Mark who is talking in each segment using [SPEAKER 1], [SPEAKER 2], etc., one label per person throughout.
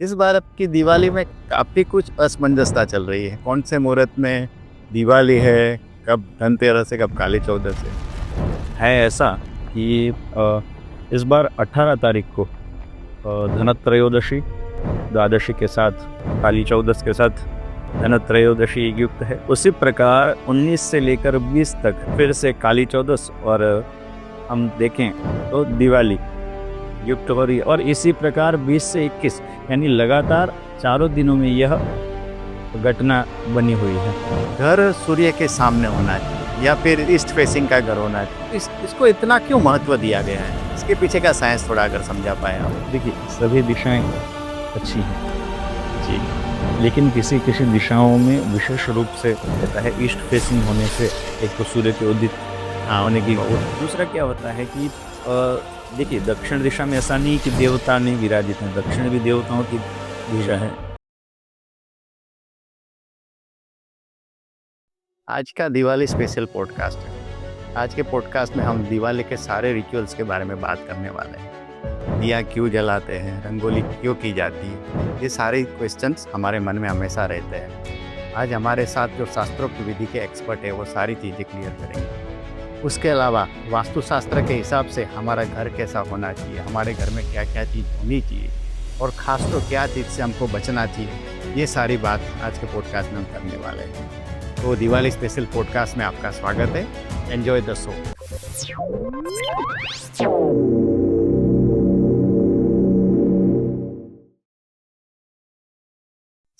[SPEAKER 1] इस बार आपकी दिवाली में काफ़ी कुछ असमंजसता चल रही है। कौन से मुहूर्त में दिवाली है, कब धनतेरस है, कब काली चौदस है।
[SPEAKER 2] है ऐसा कि इस बार 18 तारीख को धनत्रयोदशी, द्वादशी के साथ काली चौदस के साथ धनत्रयोदशी युक्त है। उसी प्रकार 19 से लेकर 20 तक फिर से काली चौदस और हम देखें तो दिवाली युक्त हो रही है। और इसी प्रकार 20 से 21 यानी लगातार चारों दिनों में यह घटना बनी हुई है।
[SPEAKER 1] घर सूर्य के सामने होना चाहिए या फिर ईस्ट फेसिंग का घर होना चाहिए। इसको इतना क्यों महत्व दिया गया है? इसके पीछे का साइंस थोड़ा अगर समझा पाए आप।
[SPEAKER 2] देखिए, सभी दिशाएं अच्छी हैं
[SPEAKER 1] जी।
[SPEAKER 2] लेकिन किसी किसी दिशाओं में विशेष रूप से होता है ईस्ट फेसिंग होने से। एक तो सूर्य के उदित
[SPEAKER 1] हाँ,
[SPEAKER 2] होने की,
[SPEAKER 1] बहुत।
[SPEAKER 2] दूसरा क्या होता है कि देखिए, दक्षिण दिशा में ऐसा नहीं कि देवता नहीं विराजित हैं, दक्षिण भी देवताओं की दिशा है।
[SPEAKER 1] आज का दिवाली स्पेशल पॉडकास्ट है। आज के पॉडकास्ट में हम दिवाली के सारे रिचुअल्स के बारे में बात करने वाले हैं। दिया क्यों जलाते हैं, रंगोली क्यों की जाती है, ये सारे क्वेश्चंस हमारे मन में हमेशा रहते हैं। आज हमारे साथ जो शास्त्रोक्त विधि के एक्सपर्ट है वो सारी चीज़ें क्लियर करेंगे। उसके अलावा वास्तुशास्त्र के हिसाब से हमारा घर कैसा होना चाहिए, हमारे घर में क्या क्या चीज़ होनी चाहिए और ख़ास तो क्या चीज़ से हमको बचना चाहिए, ये सारी बात आज के पॉडकास्ट में हम करने वाले हैं। तो दिवाली स्पेशल पॉडकास्ट में आपका स्वागत है। Enjoy the show.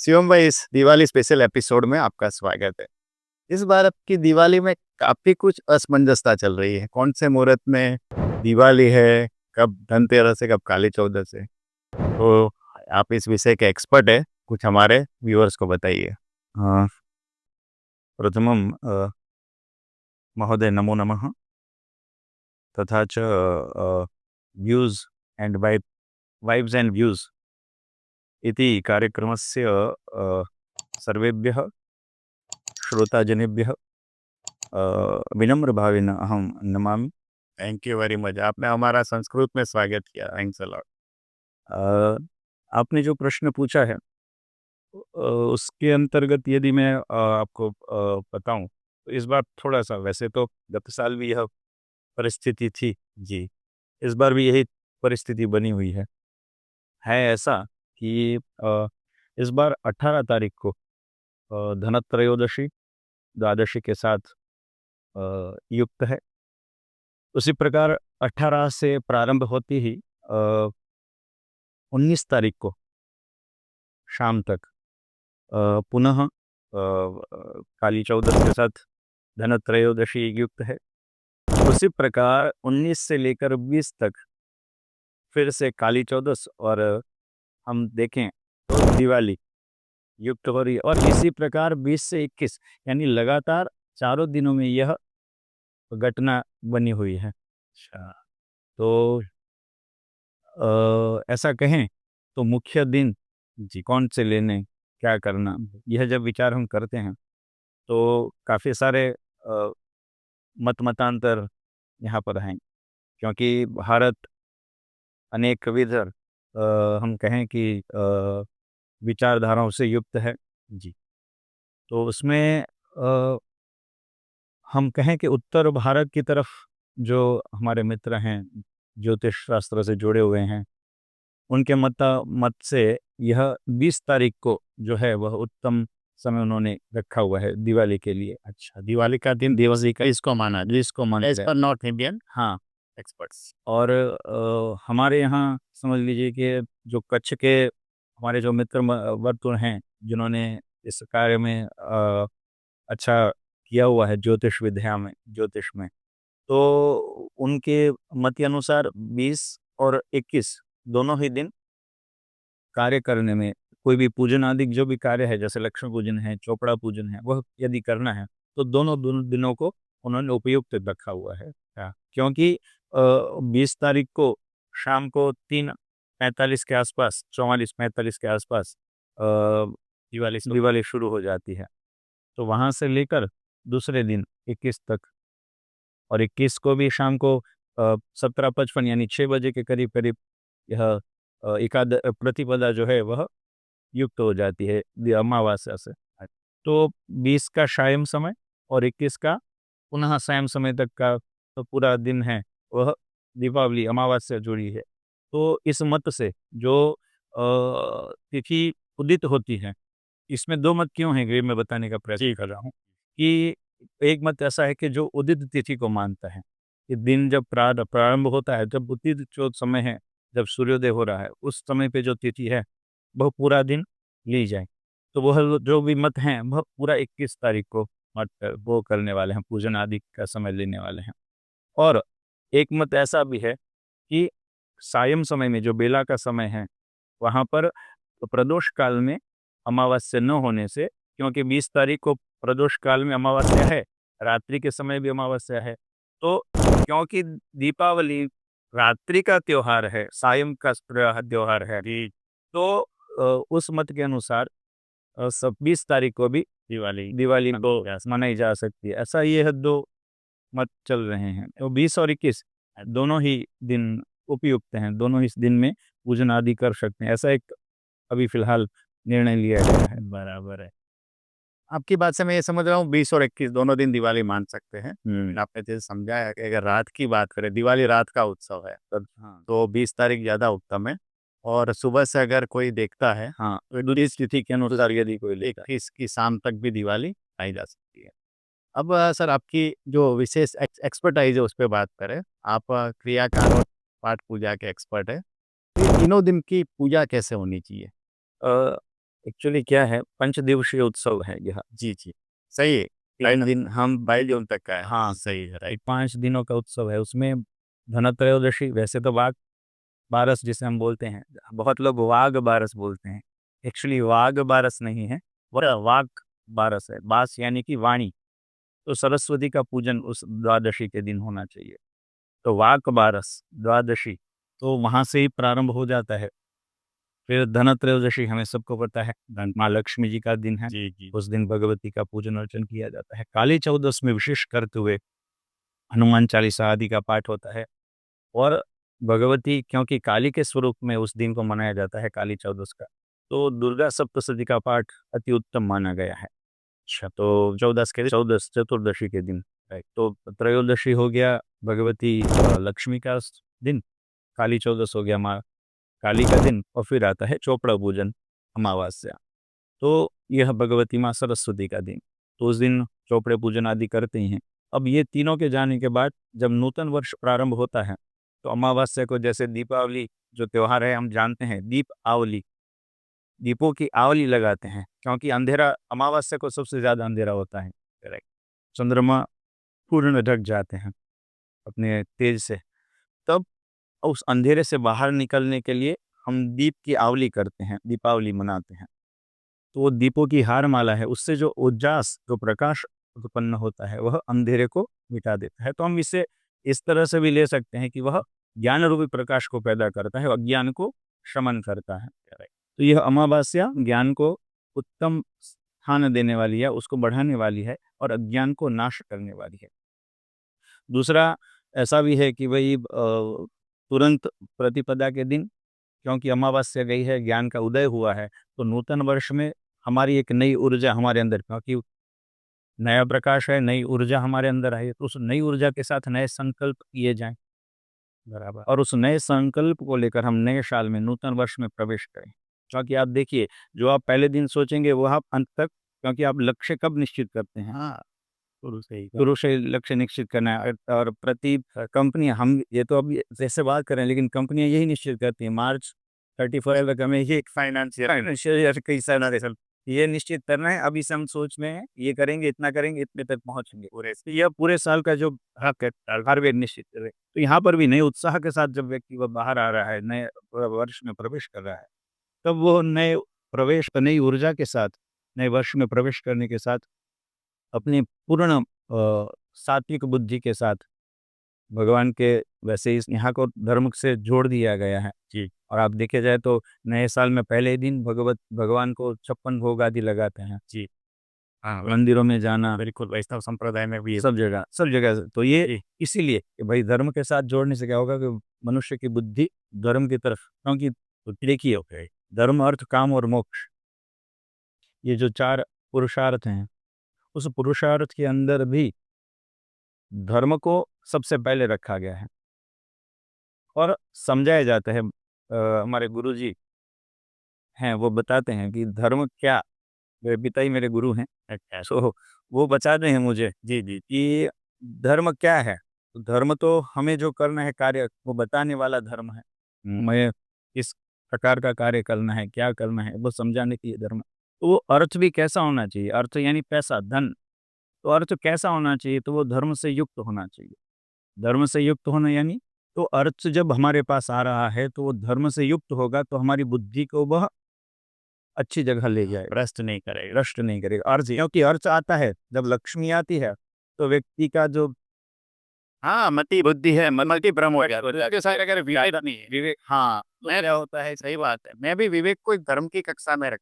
[SPEAKER 1] शिवम भाई, इस दिवाली स्पेशल एपिसोड में आपका स्वागत है। इस बार आपकी दिवाली में काफ़ी कुछ असमंजसता चल रही है। कौन से मुहूर्त में दिवाली है, कब धनतेरस है, कब काली चौदस है। तो आप इस विषय के एक्सपर्ट है, कुछ हमारे व्यूअर्स को बताइए।
[SPEAKER 2] अ, प्रथमं महोदय नमो नमः। तथा च views and vibes and views इति कार्यक्रमस्य सर्वेभ्यः श्रोताजनेभ्यः विनम्रभावेन अहं Namami.
[SPEAKER 1] Thank you very much. आपने हमारा संस्कृत में स्वागत किया। Thanks a lot.
[SPEAKER 2] अ, आपने जो प्रश्न पूछा है उसके अंतर्गत यदि मैं आपको बताऊं तो इस बार थोड़ा सा, वैसे तो गत साल भी यह परिस्थिति थी जी, इस बार भी यही परिस्थिति बनी हुई है। ऐसा कि इस बार 18 तारीख को धनत्रयोदशी द्वादशी के साथ युक्त है। उसी प्रकार 18 से प्रारंभ होती ही 19 तारीख को शाम तक पुनः काली चौदस के साथ धनत्रयोदशी युक्त है। उसी प्रकार 19 से लेकर 20 तक फिर से काली चौदस और हम देखें तो दिवाली युक्त हो रही है। और इसी प्रकार 20 से 21 यानी लगातार चारों दिनों में यह घटना बनी हुई है।
[SPEAKER 1] अच्छा।
[SPEAKER 2] तो ऐसा कहें तो मुख्य दिन
[SPEAKER 1] जी।
[SPEAKER 2] कौन से लेने, क्या करना, यह जब विचार हम करते हैं तो काफ़ी सारे मत मतांतर यहाँ पर हैं, क्योंकि भारत अनेक विविध हम कहें कि विचारधाराओं से युक्त है।
[SPEAKER 1] जी।
[SPEAKER 2] तो उसमें हम कहें कि उत्तर भारत की तरफ जो हमारे मित्र हैं, ज्योतिष शास्त्र से जुड़े हुए हैं, उनके मत से यह 20 तारीख को जो है वह उत्तम समय उन्होंने रखा हुआ है दिवाली के लिए।
[SPEAKER 1] अच्छा, दिवाली का दिन दिवाली का इसको माना
[SPEAKER 2] जिसको माना
[SPEAKER 1] एज
[SPEAKER 2] जाए।
[SPEAKER 1] पर नॉर्थ इंडियन
[SPEAKER 2] हाँ।
[SPEAKER 1] एक्सपर्ट्स।
[SPEAKER 2] और हमारे यहाँ समझ लीजिए कि जो कच्छ के हमारे जो मित्र वर्तुल हैं, जिन्होंने इस कार्य में अच्छा किया हुआ है ज्योतिष विद्या में, ज्योतिष में, तो उनके मत के अनुसार 20 और 21 दोनों ही दिन कार्य करने में, कोई भी पूजन आदि जो भी कार्य है, जैसे लक्ष्मी पूजन है, चौपड़ा पूजन है, वह यदि करना है तो दोनों दोनों दिनों को उन्होंने उपयुक्त रखा हुआ है। क्योंकि 20 तारीख को शाम को 3:45 के आसपास, 44-45 के आसपास
[SPEAKER 1] दिवाली
[SPEAKER 2] दिवाली शुरू हो जाती है। तो वहाँ से लेकर दूसरे दिन 21 तक, और 21 को भी शाम को 17:55 यानी 6 बजे के करीब करीब यह एकाद प्रतिपदा जो है वह युक्त हो जाती है अमावस्या से। तो 20 का सायं समय और 21 का पुनः सायं समय तक का तो पूरा दिन है वह दीपावली अमावस्या जुड़ी है। तो इस मत से जो तिथि उदित होती है, इसमें 2 मत क्यों हैं, ये मैं बताने का प्रयत्न कर रहा हूँ कि एक मत ऐसा है कि जो उदित तिथि को मानता है कि दिन जब प्रारंभ होता है, जब उदित जो समय है, जब सूर्योदय हो रहा है, उस समय पे जो तिथि है वह पूरा दिन ली जाए। तो वह जो भी मत हैं वह पूरा 21 तारीख को मत वो करने वाले हैं, पूजन आदि का समय लेने वाले हैं। और एक मत ऐसा भी है कि सायं समय में जो बेला का समय है, वहाँ पर प्रदोष काल में अमावस्या न होने से, क्योंकि 20 तारीख को प्रदोष काल में अमावस्या है, रात्रि के समय भी अमावस्या है। तो क्योंकि दीपावली रात्रि का त्योहार है, सायं का त्योहार है, तो उस मत के अनुसार सब 20 तारीख को भी दिवाली को मनाई जा सकती है। ऐसा ये है 2 मत चल रहे हैं। तो 20 और 21 दोनों ही दिन उपयुक्त हैं, दोनों ही इस दिन में पूजन आदि कर सकते हैं। ऐसा एक अभी फ़िलहाल निर्णय लिया गया है।
[SPEAKER 1] बराबर है। आपकी बात से मैं ये समझ रहा हूँ 20 और 21 दोनों दिन दिवाली मान सकते हैं। आपने जैसे समझाया कि अगर रात की बात करें, दिवाली रात का उत्सव है, तब
[SPEAKER 2] हाँ,
[SPEAKER 1] तो 20 तारीख ज़्यादा उत्तम है। और सुबह से अगर कोई देखता है,
[SPEAKER 2] हाँ,
[SPEAKER 1] तो 21
[SPEAKER 2] तिथि के अनुसार यदि कोई लेता है।
[SPEAKER 1] 21 की शाम तक भी दिवाली मनाई जा सकती है। अब सर आपकी जो विशेष एक्सपर्टाइज़ है उस पे बात करें। आप क्रियाकार और पाठ पूजा के एक्सपर्ट हैं। तो ये तीनों दिन की पूजा कैसे होनी चाहिए?
[SPEAKER 2] एक्चुअली क्या है, पंचदिवसीय उत्सव है यह।
[SPEAKER 1] जी, जी। सही है।
[SPEAKER 2] 3 दिन हम
[SPEAKER 1] 22 जून तक का है।
[SPEAKER 2] हाँ,
[SPEAKER 1] सही है, राइट।
[SPEAKER 2] 5 दिनों का उत्सव है। उसमें धनत्रयोदशी, वैसे तो वाघ बारस जिसे हम बोलते हैं, बहुत लोग वाघ बारस बोलते हैं। एक्चुअली वाघ बारस नहीं है, वह वाक बारस है। बास यानी कि वाणी। तो सरस्वती का पूजन उस द्वादशी के दिन होना चाहिए। तो वाक बारस, द्वादशी, तो वहाँ से ही प्रारंभ हो जाता है। फिर धनत्रयोदशी हमें सबको पता है, धन माँ लक्ष्मी जी का दिन है।
[SPEAKER 1] जी, जी।
[SPEAKER 2] उस दिन भगवती का पूजन अर्चन किया जाता है। काली चौदस में विशेष करते हुए हनुमान चालीसा आदि का पाठ होता है। और भगवती क्योंकि काली के स्वरूप में उस दिन को मनाया जाता है, काली चौदस का, तो दुर्गा सप्तशती का पाठ अति उत्तम माना गया है।
[SPEAKER 1] अच्छा,
[SPEAKER 2] तो चौदस चतुर्दशी के दिन, राइट। तो त्रयोदशी हो गया भगवती लक्ष्मी का दिन, काली चौदस हो गया माँ काली का दिन, और फिर आता है चोपड़ा पूजन अमावस्या। तो यह भगवती माँ सरस्वती का दिन, तो उस दिन चोपड़े पूजन आदि करते ही हैं। अब ये तीनों के जाने के बाद जब नूतन वर्ष प्रारंभ होता है, तो अमावस्या को, जैसे दीपावली जो त्योहार है हम जानते हैं, दीप आवली, दीपों की आवली लगाते हैं, क्योंकि अंधेरा अमावस्या को सबसे ज़्यादा अंधेरा होता है, करेक्ट। चंद्रमा पूर्ण ढक जाते हैं अपने तेज से, तब उस अंधेरे से बाहर निकलने के लिए हम दीप की आवली करते हैं, दीपावली मनाते हैं। तो वो दीपों की हार माला है, उससे जो उजास, जो प्रकाश उत्पन्न होता है, वह अंधेरे को मिटा देता है। तो हम इसे इस तरह से भी ले सकते हैं कि वह ज्ञान रूपी प्रकाश को पैदा करता है और अज्ञान को शमन करता है। तो यह अमावस्या ज्ञान को उत्तम स्थान देने वाली है, उसको बढ़ाने वाली है और अज्ञान को नाश करने वाली है। दूसरा ऐसा भी है कि भाई तुरंत प्रतिपदा के दिन, क्योंकि अमावस्या गई है, ज्ञान का उदय हुआ है, तो नूतन वर्ष में हमारी एक नई ऊर्जा हमारे अंदर, क्योंकि नया प्रकाश है, नई ऊर्जा हमारे अंदर आई है, तो उस नई ऊर्जा के साथ नए संकल्प किए जाएं, बराबर, और उस नए संकल्प को लेकर हम नए साल में, नूतन वर्ष में प्रवेश करें। क्योंकि आप देखिए, जो आप पहले दिन सोचेंगे वो आप अंत तक, क्योंकि आप लक्ष्य कब निश्चित करते हैं?
[SPEAKER 1] हाँ, शुरू से ही।
[SPEAKER 2] शुरू से लक्ष्य निश्चित करना है। और प्रति कंपनी, हम ये तो अभी जैसे बात करें, लेकिन कंपनियां यही निश्चित करती हैं मार्च 31 तक हमें ये फाइनेंशियल ईयर कैसा ना रिजल्ट, ये निश्चित करना है। अभी से हम सोच में हैं, ये करेंगे, इतना करेंगे, इतने तक पहुंचेंगे, तो यह पूरे साल का जो हक है, टारगेट निश्चित करें। तो यहाँ पर भी नए उत्साह के साथ जब व्यक्ति वह बाहर आ रहा है, नए वर्ष में प्रवेश कर रहा है, तब वो नए प्रवेश, नई ऊर्जा के साथ नए वर्ष में प्रवेश करने के साथ अपनी पूर्ण सात्विक बुद्धि के साथ भगवान के, वैसे इस यहाँ को धर्म से जोड़ दिया गया है जी। और आप देखे जाए तो नए साल में पहले ही दिन भगवान को 56 भोग आदि लगाते हैं जी।
[SPEAKER 1] हाँ,
[SPEAKER 2] मंदिरों में जाना,
[SPEAKER 1] बिल्कुल वैष्णव संप्रदाय में भी
[SPEAKER 2] सब जगह तो ये
[SPEAKER 1] जी।
[SPEAKER 2] इसीलिए कि भाई धर्म के साथ जोड़ने से क्या होगा कि मनुष्य की बुद्धि धर्म की तरफ, क्योंकि तो देखिए, ओके, धर्म, अर्थ, काम और मोक्ष, ये जो 4 पुरुषार्थ हैं, उस पुरुषार्थ के अंदर भी धर्म को सबसे पहले रखा गया है और समझाया जाता है। हमारे गुरुजी हैं, वो बताते हैं कि धर्म क्या, मेरे पिता ही मेरे गुरु हैं।
[SPEAKER 1] अच्छा।
[SPEAKER 2] सो वो बताते हैं मुझे
[SPEAKER 1] जी, जी।
[SPEAKER 2] कि धर्म क्या है? तो धर्म तो हमें जो करना है कार्य, वो बताने वाला धर्म है। हमें किस प्रकार का कार्य करना है, क्या करना है, वो समझाने के लिए धर्म है। तो वो अर्थ भी कैसा होना चाहिए? अर्थ यानी पैसा, धन। तो अर्थ कैसा होना चाहिए? तो वो धर्म से युक्त होना चाहिए। धर्म से युक्त होना यानी, तो अर्थ जब हमारे पास आ रहा है, तो वो धर्म से युक्त होगा, तो हमारी बुद्धि को वह अच्छी जगह ले जाएगा,
[SPEAKER 1] भ्रष्ट नहीं करेगा।
[SPEAKER 2] नष्ट नहीं करेगा। अर्थ, क्योंकि अर्थ आता है, जब लक्ष्मी आती है, तो व्यक्ति का जो
[SPEAKER 1] हाँ, मति बुद्धि है, मति भ्रम हो जाता है। उसके साथ अगर विवेक नहीं है,
[SPEAKER 2] विवेक,
[SPEAKER 1] हाँ, मैं क्या होता है, सही बात है। मैं भी विवेक को एक धर्म की कक्षा में रख,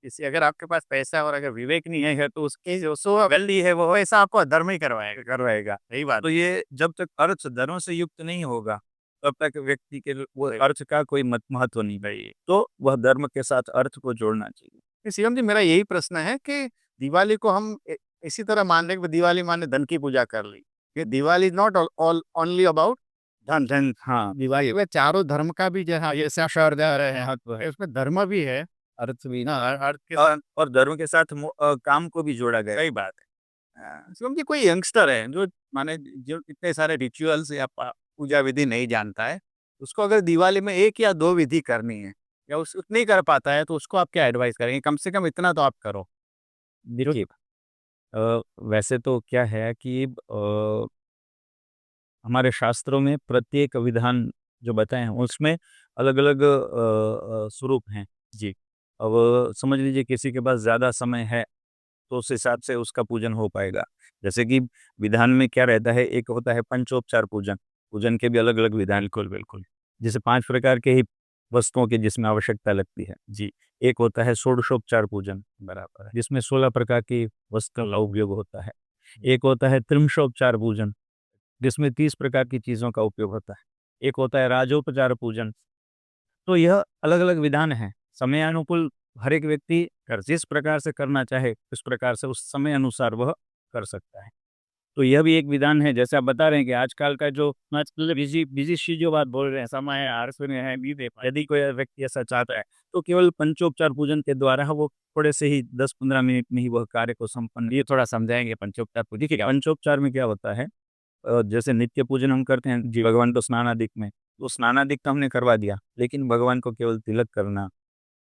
[SPEAKER 1] इसी अगर आपके पास पैसा है और अगर विवेक नहीं है तो उसकी जो सो वैल्यू है वो ऐसा आपको अधर्म ही करवाएगा।
[SPEAKER 2] करवाएगा।
[SPEAKER 1] सही बात
[SPEAKER 2] तो
[SPEAKER 1] है।
[SPEAKER 2] ये जब तक अर्थ धर्म से युक्त नहीं होगा, तब तक व्यक्ति के वो अर्थ का कोई महत्व नहीं रहेगी। तो वह धर्म के साथ अर्थ को जोड़ना चाहिए।
[SPEAKER 1] तो शिवम जी, मेरा यही प्रश्न है कि दिवाली को हम इसी तरह मान लें कि दिवाली माने धन की पूजा कर ली, कि Diwali is not all only about धन।
[SPEAKER 2] धन, हाँ,
[SPEAKER 1] दिवाली में चारों धर्म का भी जैसा जैसे शर दे रहे हैं
[SPEAKER 2] महत्व है।
[SPEAKER 1] उसमें धर्म भी है,
[SPEAKER 2] अर्थ भी
[SPEAKER 1] ना, अर्थ के साथ।
[SPEAKER 2] और धर्म के साथ काम को भी जोड़ा गया है।
[SPEAKER 1] सही बात है। शिवम जी, कोई यंगस्टर है जो माने जो इतने सारे रिचुअल्स या पूजा विधि नहीं जानता है, उसको अगर दिवाली में 1 या 2 विधि करनी है या उस नहीं कर पाता है, तो उसको आप क्या एडवाइस करेंगे? कम से कम इतना तो आप करो। जो
[SPEAKER 2] देखिए, वैसे तो क्या है कि हमारे शास्त्रों में प्रत्येक विधान जो बताए हैं, उसमें अलग-अलग स्वरूप हैं।
[SPEAKER 1] जी।
[SPEAKER 2] अब समझ लीजिए किसी के पास ज़्यादा समय है, तो उस हिसाब से उसका पूजन हो पाएगा। जैसे कि विधान में क्या रहता है, एक होता है पंचोपचार पूजन, पूजन के भी अलग-अलग विधान।
[SPEAKER 1] बिल्कुल, बिल्कुल।
[SPEAKER 2] जैसे 5 प्रकार के ही वस्तुओं की जिसमें आवश्यकता लगती है।
[SPEAKER 1] जी,
[SPEAKER 2] एक होता है षोडशोपचार पूजन,
[SPEAKER 1] बराबर है।
[SPEAKER 2] जिसमें 16 प्रकार की वस्तुओं का उपयोग होता है। एक होता है त्रिंशोपचार पूजन, जिसमें 30 प्रकार की चीज़ों का उपयोग होता है। एक होता है राजोपचार पूजन। तो यह अलग-अलग विधान हैं। समयानुकूल हर एक व्यक्ति जिस प्रकार से करना चाहे, उस प्रकार से उस समय अनुसार वह कर सकता है। तो यह भी एक विधान है, जैसे आप बता रहे हैं कि आजकल का जो आजकल बिज़ी बिज़ी शेड्यूल बात बोल रहे हैं, समय है, आलस्य है, नहीं दे पाए। यदि कोई व्यक्ति ऐसा चाहता है, तो केवल पंचोपचार पूजन के द्वारा वो थोड़े से ही 10-15 मिनट में ही वह कार्य को संपन्न।
[SPEAKER 1] ये थोड़ा समझाएँगे पंचोपचार पूजा
[SPEAKER 2] देखिए,
[SPEAKER 1] क्या?
[SPEAKER 2] पंचोपचार में क्या होता है, जैसे नित्य पूजन हम करते हैं
[SPEAKER 1] जी।
[SPEAKER 2] भगवान को स्नानादिक में, तो स्नानादिक तो हमने करवा दिया, लेकिन भगवान को केवल तिलक करना,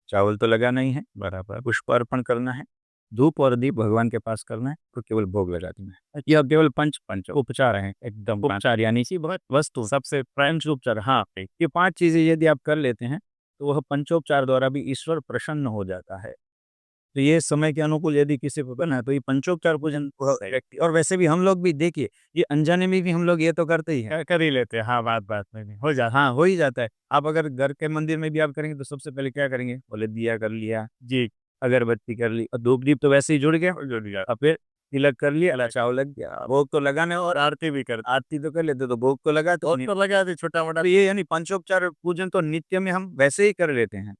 [SPEAKER 2] चावल तो लगाना ही है,
[SPEAKER 1] बराबर।
[SPEAKER 2] पुष्प अर्पण करना है, धूप और दीप भगवान के पास करना है, तो केवल भोग लगा देना है। यह केवल पंच पंच उपचार हैं, एकदम उपचार यानी इसी बहुत वस्तु सबसे पंच उपचार, हाँ, ये 5 चीज़ें यदि आप कर लेते हैं, तो वह पंचोपचार द्वारा भी ईश्वर प्रसन्न हो जाता है। तो ये समय के अनुकूल यदि किसी को करना है, तो ये पंचोपचार पूजन वह व्यक्ति, और वैसे भी हम लोग भी देखिए, ये अनजाने में भी हम लोग ये तो करते ही हैं।
[SPEAKER 1] कर ही लेते हैं। हाँ, बात में भी हो जाता
[SPEAKER 2] हाँ, हो ही जाता है। आप अगर घर के मंदिर में भी आप करेंगे, तो सबसे पहले क्या करेंगे? बोले दिया कर लिया,
[SPEAKER 1] है। जी,
[SPEAKER 2] अगरबत्ती कर ली और धूप-दीप तो वैसे ही जुड़ गया,
[SPEAKER 1] जुड़ गया।
[SPEAKER 2] और फिर तिलक कर लिया, चाव लग गया, भोग तो लगाना है, और
[SPEAKER 1] आरती भी करते
[SPEAKER 2] आरती तो कर लेते, तो भोग तो लगा तो
[SPEAKER 1] और तो लगा दी छोटा-मोटा।
[SPEAKER 2] तो ये यानी पंचोपचार पूजन तो नित्य में हम वैसे ही कर लेते हैं।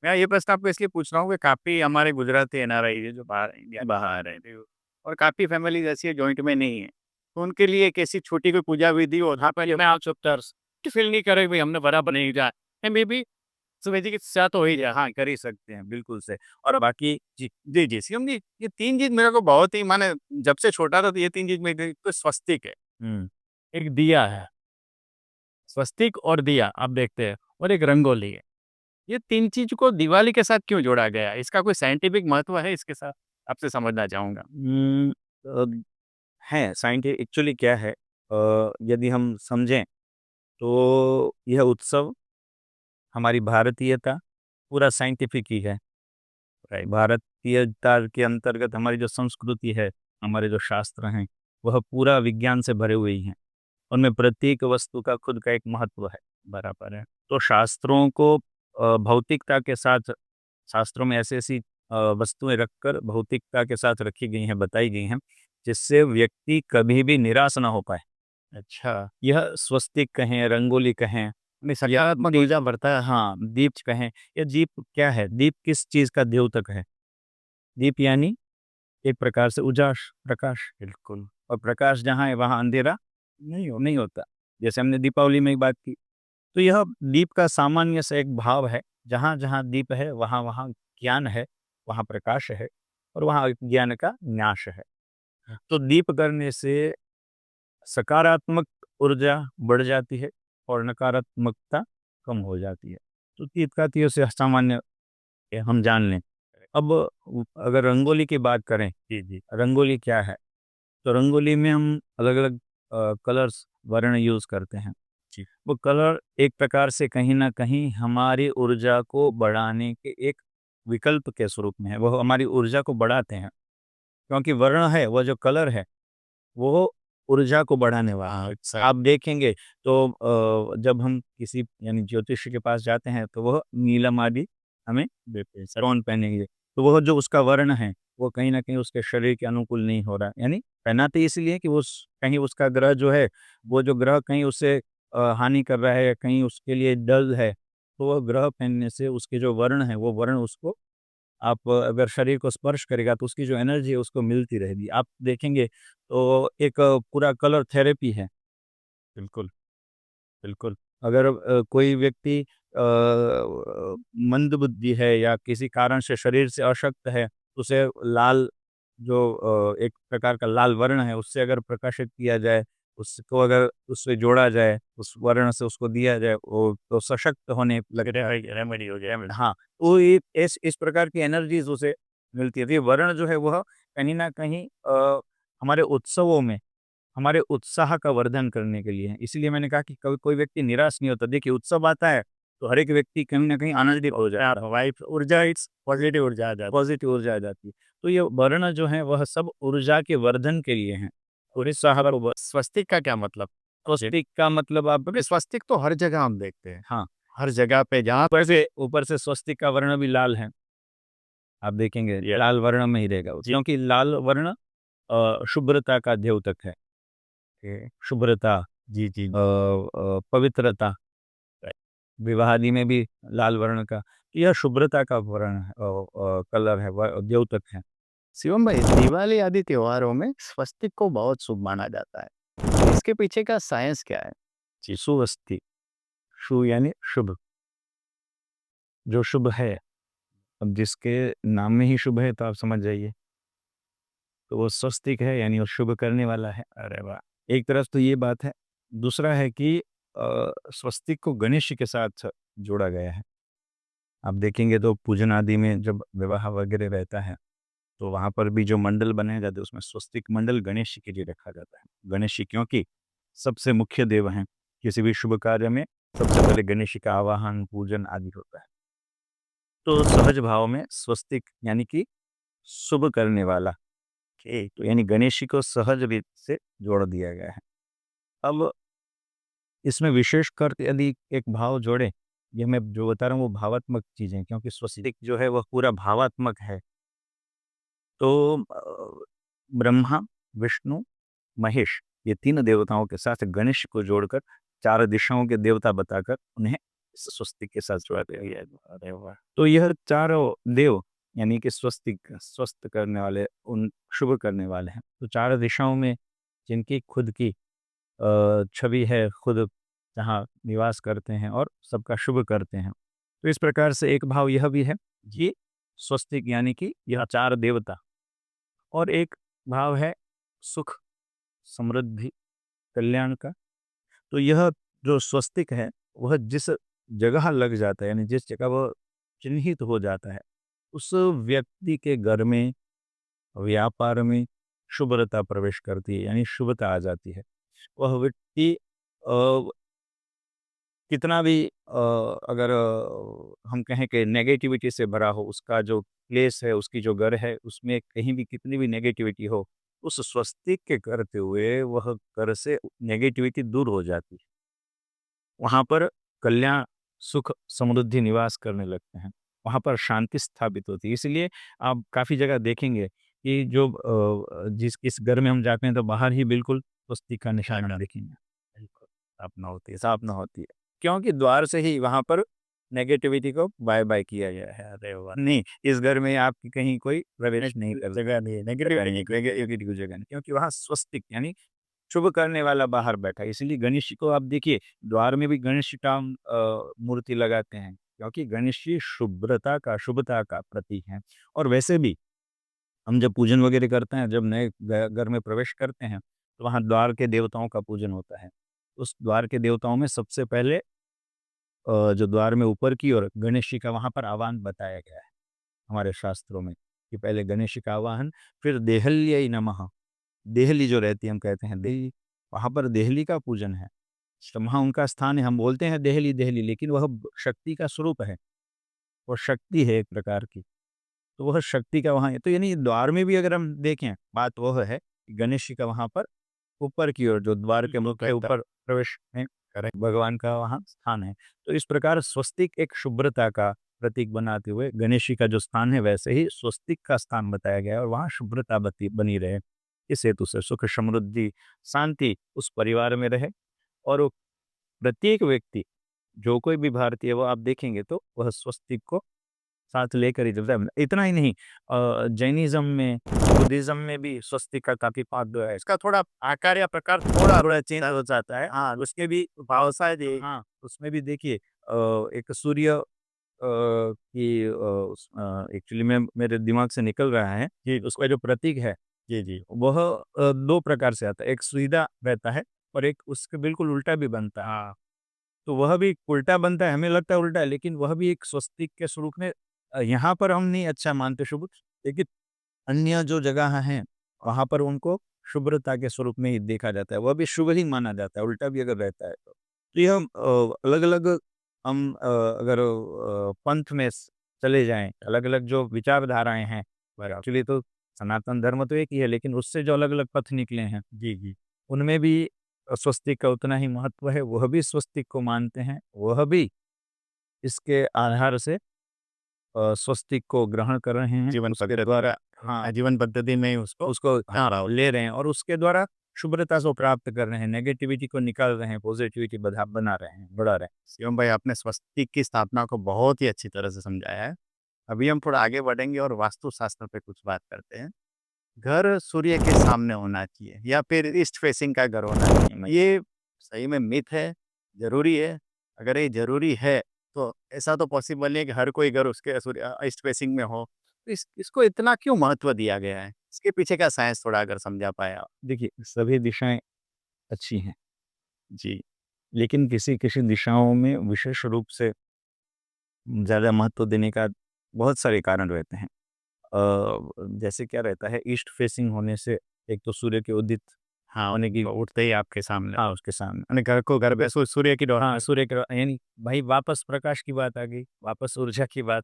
[SPEAKER 1] मैं ये प्रश्न आपको इसलिए पूछ रहा हूँ कि काफ़ी हमारे गुजराती एनआरआई है जो बाहर इंडिया बाहर रहते हो और काफ़ी फैमिलीज़ ऐसी है जॉइंट में नहीं है। तो उनके लिए एक ऐसी छोटी कोई पूजा विधि हो जहाँ पर मैं आप सब तरस फील नहीं करे भाई हमने बराबर नहीं जाए। मे बी सुबह के साथ हो ही जाए।
[SPEAKER 2] हाँ, कर ही सकते हैं, बिल्कुल से। और बाकी जी,
[SPEAKER 1] जी, जी, सीएम जी, ये 3 चीज़ मेरे को बहुत ही माने जब से छोटा था तो ये 3 चीज़ में तो स्वस्तिक है,
[SPEAKER 2] हुँ,
[SPEAKER 1] एक दिया है, स्वस्तिक और दिया आप देखते हैं और एक रंगोली है। ये 3 चीज़ को दिवाली के साथ क्यों जोड़ा गया है? इसका कोई साइंटिफिक महत्व है इसके साथ? आपसे समझना चाहूँगा।
[SPEAKER 2] अ, है एक्चुअली क्या है, यदि हम समझें, तो यह उत्सव हमारी भारतीयता पूरा साइंटिफिक ही है।
[SPEAKER 1] राइट।
[SPEAKER 2] भारतीयता के अंतर्गत हमारी जो संस्कृति है, हमारे जो शास्त्र हैं, वह पूरा विज्ञान से भरे हुए ही हैं। उनमें प्रत्येक वस्तु का खुद का एक महत्व है।
[SPEAKER 1] बराबर है।
[SPEAKER 2] तो शास्त्रों को भौतिकता के साथ, शास्त्रों में ऐसी-ऐसी वस्तुएँ रखकर भौतिकता के साथ रखी गई हैं, बताई गई हैं, जिससे व्यक्ति कभी भी निराश ना हो पाए।
[SPEAKER 1] अच्छा।
[SPEAKER 2] यह स्वस्तिक कहें, रंगोली कहें,
[SPEAKER 1] में सकारात्मक ऊर्जा बढ़ता है।
[SPEAKER 2] हाँ, दीप कहें या दीप क्या है? दीप किस चीज़ का द्योतक है? दीप यानी एक प्रकार से उजास, प्रकाश।
[SPEAKER 1] बिल्कुल।
[SPEAKER 2] और प्रकाश जहाँ है वहाँ अंधेरा नहीं होता। जैसे हमने दीपावली में एक बात की। तो यह दीप का सामान्य सा एक भाव है, जहाँ-जहाँ दीप है वहाँ-वहाँ ज्ञान है, वहाँ प्रकाश है और वहाँ ज्ञान का नाश है। तो दीप करने से सकारात्मक ऊर्जा बढ़ जाती है और नकारात्मकता कम हो जाती है। तो तीत-का से सामान्य हम जान लें। अब अगर रंगोली की बात करें,
[SPEAKER 1] जी, जी।
[SPEAKER 2] रंगोली क्या है? तो रंगोली में हम अलग-अलग कलर्स वर्ण यूज़ करते हैं।
[SPEAKER 1] जी।
[SPEAKER 2] वो कलर एक प्रकार से कहीं न कहीं हमारी ऊर्जा को बढ़ाने के एक विकल्प के स्वरूप में है। वो हमारी ऊर्जा को बढ़ाते हैं, क्योंकि वर्ण है, वो जो कलर है, वो ऊर्जा को बढ़ाने वाला है।
[SPEAKER 1] अच्छा।
[SPEAKER 2] आप देखेंगे तो जब हम किसी यानी ज्योतिषी के पास जाते हैं, तो वह नीलम आदि हमें देते हैं, कौन पहनेंगे। तो वह जो उसका वर्ण है, वो कहीं न कहीं उसके शरीर के अनुकूल नहीं हो रहा है। यानी पहनाते इसलिए कि वो कहीं उसका ग्रह जो है, वो जो ग्रह कहीं उसे हानि कर रहा है या कहीं उसके लिए डल है, तो वह ग्रह पहनने से उसके जो वर्ण है, वो वर्ण उसको आप अगर शरीर को स्पर्श करेगा तो उसकी जो एनर्जी है उसको मिलती रहेगी। आप देखेंगे तो एक पूरा कलर थेरेपी है।
[SPEAKER 1] बिल्कुल, बिल्कुल।
[SPEAKER 2] अगर कोई व्यक्ति मंदबुद्धि है या किसी कारण से शरीर से अशक्त है, उसे लाल जो एक प्रकार का लाल वर्ण है उससे अगर प्रकाशित किया जाए, उसको अगर उससे जोड़ा जाए, उस वर्ण से उसको दिया जाए, वो तो सशक्त होने लगता है।
[SPEAKER 1] रेमेडी हो गया।
[SPEAKER 2] हाँ, तो ये इस प्रकार की एनर्जीज़ उसे मिलती है। तो ये वर्ण जो है वह कहीं न कहीं हमारे उत्सवों में हमारे उत्साह का वर्धन करने के लिए है। इसीलिए मैंने कहा कि कभी कोई व्यक्ति निराश नहीं होता। देखिए उत्सव आता है, तो हर एक व्यक्ति कहीं न कहीं आनंदित हो जाता है।
[SPEAKER 1] वाइब ऊर्जा इट्स पॉजिटिव ऊर्जा आ जाती है।
[SPEAKER 2] पॉज़िटिव ऊर्जा आ जाती है। तो ये वर्ण जो है वह सब ऊर्जा के वर्धन के लिए हैं। उत्साह
[SPEAKER 1] पर
[SPEAKER 2] को ब
[SPEAKER 1] स्वस्तिक का क्या मतलब? जी।
[SPEAKER 2] स्वस्तिक का मतलब आप
[SPEAKER 1] क्योंकि स्वस्तिक तो हर जगह हम देखते हैं।
[SPEAKER 2] हाँ,
[SPEAKER 1] हर जगह पे जहाँ
[SPEAKER 2] ऊपर से स्वस्तिक का वर्ण भी लाल है। आप देखेंगे लाल वर्ण में ही रहेगा वो,
[SPEAKER 1] जी।
[SPEAKER 2] क्योंकि लाल वर्ण शुभ्रता का द्योतक है।
[SPEAKER 1] ओके।
[SPEAKER 2] शुभ्रता
[SPEAKER 1] जी, जी।
[SPEAKER 2] पवित्रता, विवाह आदि में भी लाल वर्ण का यह शुभ्रता का वर्ण है कलर है, वह द्योतक है।
[SPEAKER 1] शिवम भाई, दिवाली आदि त्योहारों में स्वस्तिक को बहुत शुभ माना जाता है। इसके पीछे का साइंस क्या है? जी।
[SPEAKER 2] सुअस्ति, शु यानी शुभ, जो शुभ है। अब जिसके नाम में ही शुभ है तो आप समझ जाइए, तो वो स्वस्तिक है यानी वो शुभ करने वाला है।
[SPEAKER 1] अरे वाह!
[SPEAKER 2] एक तरफ तो ये बात है, दूसरा है कि स्वस्तिक को गणेश जी के साथ जोड़ा गया है। आप देखेंगे तो पूजन आदि में जब विवाह वगैरह रहता है, तो वहाँ पर भी जो मंडल बनाए जाते हैं उसमें स्वस्तिक मंडल गणेश जी के लिए रखा जाता है। गणेश जी क्योंकि सबसे मुख्य देव हैं, किसी भी शुभ कार्य में सबसे पहले गणेश जी का आवाहन, पूजन आदि होता है। तो सहज भाव में स्वस्तिक यानी कि शुभ करने वाला,
[SPEAKER 1] ओके।
[SPEAKER 2] तो यानी गणेश जी को सहज रीत से जोड़ दिया गया है। अब इसमें विशेषकर यदि एक भाव जोड़े, ये मैं जो बता रहा हूँ वो भावात्मक चीज़ें, क्योंकि
[SPEAKER 1] जी।
[SPEAKER 2] स्वस्तिक जो है वह पूरा भावात्मक है। तो ब्रह्मा, विष्णु, महेश ये 3 देवताओं के साथ गणेश को जोड़कर 4 दिशाओं के देवता बताकर उन्हें इस स्वस्तिक के साथ जोड़ा गया है।
[SPEAKER 1] अरे वाह!
[SPEAKER 2] तो यह चारों देव यानी कि स्वस्तिक स्वस्थ करने वाले, उन शुभ करने वाले हैं। तो 4 दिशाओं में जिनकी खुद की छवि है, खुद जहाँ निवास करते हैं और सबका शुभ करते हैं। तो इस प्रकार से एक भाव यह भी है कि स्वस्तिक यानी कि यह 4 देवता, और एक भाव है सुख, समृद्धि, कल्याण का। तो यह जो स्वस्तिक है, वह जिस जगह लग जाता है, यानी जिस जगह वह चिन्हित हो जाता है, उस व्यक्ति के घर में, व्यापार में शुभ्रता प्रवेश करती है, यानी शुभता आ जाती है। वह व्यक्ति कितना भी अगर हम कहें कि नेगेटिविटी से भरा हो, उसका जो प्लेस है, उसकी जो घर है, उसमें कहीं भी कितनी भी नेगेटिविटी हो, उस स्वस्तिक के करते हुए वह घर से नेगेटिविटी दूर हो जाती है। वहाँ पर कल्याण, सुख, समृद्धि निवास करने लगते हैं। वहाँ पर शांति स्थापित होती है। इसलिए आप काफ़ी जगह देखेंगे कि जो जिस घर में हम जाते हैं तो बाहर ही बिल्कुल स्वस्तिक का निशान देखेंगे।
[SPEAKER 1] बिल्कुल, स्थापना होती है, स्थापना होती है।
[SPEAKER 2] क्योंकि द्वार से ही वहाँ पर नेगेटिविटी को बाय बाय किया गया है। अरे वाह! नहीं, इस घर में आपकी कहीं कोई प्रवेश नहीं कर
[SPEAKER 1] जगह नहीं है,
[SPEAKER 2] नेगेटिविटी की जगह नहीं, क्योंकि वहाँ स्वस्तिक यानी शुभ करने वाला बाहर बैठा है। इसीलिए गणेश जी को आप देखिए, द्वार में भी गणेश जी का हम मूर्ति लगाते हैं, क्योंकि गणेश जी शुभता का प्रतीक हैं। और वैसे भी हम जब पूजन वगैरह करते हैं, जब नए घर में प्रवेश करते हैं, तो वहाँ द्वार के देवताओं का पूजन होता है। उस द्वार के देवताओं में सबसे पहले जो द्वार में ऊपर की ओर गणेश जी का वहाँ पर आह्वान बताया गया है हमारे शास्त्रों में, कि पहले गणेश जी का आवाहन, फिर देहल्यै नमः। देहली जो रहती है, हम कहते हैं देहली, वहाँ पर देहली का पूजन है। तो वहाँ उनका स्थान है, हम बोलते हैं देहली देहली, लेकिन वह शक्ति का स्वरूप है, वो शक्ति है एक प्रकार की। तो वह शक्ति का वहाँ है, तो यानी द्वार में भी अगर हम देखें, बात वह है कि गणेश जी का वहाँ पर ऊपर की ओर जो द्वार के मुख के ऊपर प्रवेश में करें, भगवान का वहाँ स्थान है। तो इस प्रकार स्वस्तिक एक शुभ्रता का प्रतीक बनाते हुए गणेश जी का जो स्थान है, वैसे ही स्वस्तिक का स्थान बताया गया है, और वहाँ शुभ्रता बनी रहे। इस हेतु से सुख समृद्धि शांति उस परिवार में रहे, और वो प्रत्येक व्यक्ति, जो कोई भी भारतीय, वो आप देखेंगे तो वह स्वस्तिक को साथ लेकर ही चलता है। इतना ही नहीं, जैनिज़्म में, बुद्धिज़्म में भी स्वस्तिक का काफ़ी महत्व है। इसका थोड़ा आकार या प्रकार थोड़ा चेंज हो जाता है। हाँ, उसके भी भाव शायद हाँ, उसमें भी देखिए एक सूर्य की एक्चुअली में मेरे दिमाग से निकल रहा है कि उसका जो प्रतीक है,
[SPEAKER 1] जी।
[SPEAKER 2] वह 2 प्रकार से आता है। एक सीधा रहता है, और एक उसके बिल्कुल उल्टा भी बनता है। हाँ। तो वह भी उल्टा बनता है, हमें लगता है उल्टा है, लेकिन वह भी एक स्वस्तिक के स्वरूप में यहाँ पर हम नहीं अच्छा मानते शुभ, लेकिन अन्य जो जगह हैं, वहाँ पर उनको शुभ्रता के स्वरूप में ही देखा जाता है, वह भी शुभ ही माना जाता है, उल्टा भी अगर रहता है तो। तो ये हम अलग-अलग हम अगर पंथ में चले जाएँ, अलग-अलग जो विचारधाराएँ हैं, एक्चुअली तो सनातन धर्म तो एक ही है, लेकिन उससे जो अलग-अलग पथ निकले हैं,
[SPEAKER 1] जी।
[SPEAKER 2] उनमें भी स्वस्तिक का उतना ही महत्व है, वह भी स्वस्तिक को मानते हैं, वह भी इसके आधार से स्वस्तिक को ग्रहण कर रहे हैं,
[SPEAKER 1] जीवन
[SPEAKER 2] उसके
[SPEAKER 1] पद्धति
[SPEAKER 2] द्वारा हाँ,
[SPEAKER 1] जीवन पद्धति में ही उसको
[SPEAKER 2] उसको
[SPEAKER 1] अपना रहा हो।
[SPEAKER 2] ले रहे हैं, और उसके द्वारा शुभ्रता को प्राप्त कर रहे हैं, नेगेटिविटी को निकाल रहे हैं, पॉजिटिविटी बना रहे हैं, बढ़ा रहे हैं।
[SPEAKER 1] शिवम भाई, आपने स्वस्तिक की स्थापना को बहुत ही अच्छी तरह से समझाया है। अभी हम थोड़ा आगे बढ़ेंगे और वास्तुशास्त्र पे कुछ बात करते हैं। घर सूर्य के सामने होना चाहिए या फिर ईस्ट फेसिंग का घर होना चाहिए। ये सही में मिथ है, ज़रूरी है? अगर ये ज़रूरी है, तो ऐसा तो पॉसिबल नहीं है कि हर कोई घर उसके ईस्ट फेसिंग में हो। तो इसको इतना क्यों महत्व दिया गया है? इसके पीछे का साइंस थोड़ा अगर समझा पाएँ आप?
[SPEAKER 2] देखिए, सभी दिशाएँ अच्छी हैं,
[SPEAKER 1] जी।
[SPEAKER 2] लेकिन किसी-किसी दिशाओं में विशेष रूप से ज़्यादा महत्व देने का बहुत सारे कारण रहते हैं। जैसे क्या रहता है, ईस्ट फेसिंग होने से एक तो सूर्य के उदित
[SPEAKER 1] हाँ,
[SPEAKER 2] होने की,
[SPEAKER 1] उठते ही आपके सामने।
[SPEAKER 2] हाँ, उसके सामने,
[SPEAKER 1] यानी घर पे सूर्य की
[SPEAKER 2] हाँ,
[SPEAKER 1] रोशनी।
[SPEAKER 2] सूर्य के यानी भाई वापस प्रकाश की बात आ गई, वापस ऊर्जा की बात,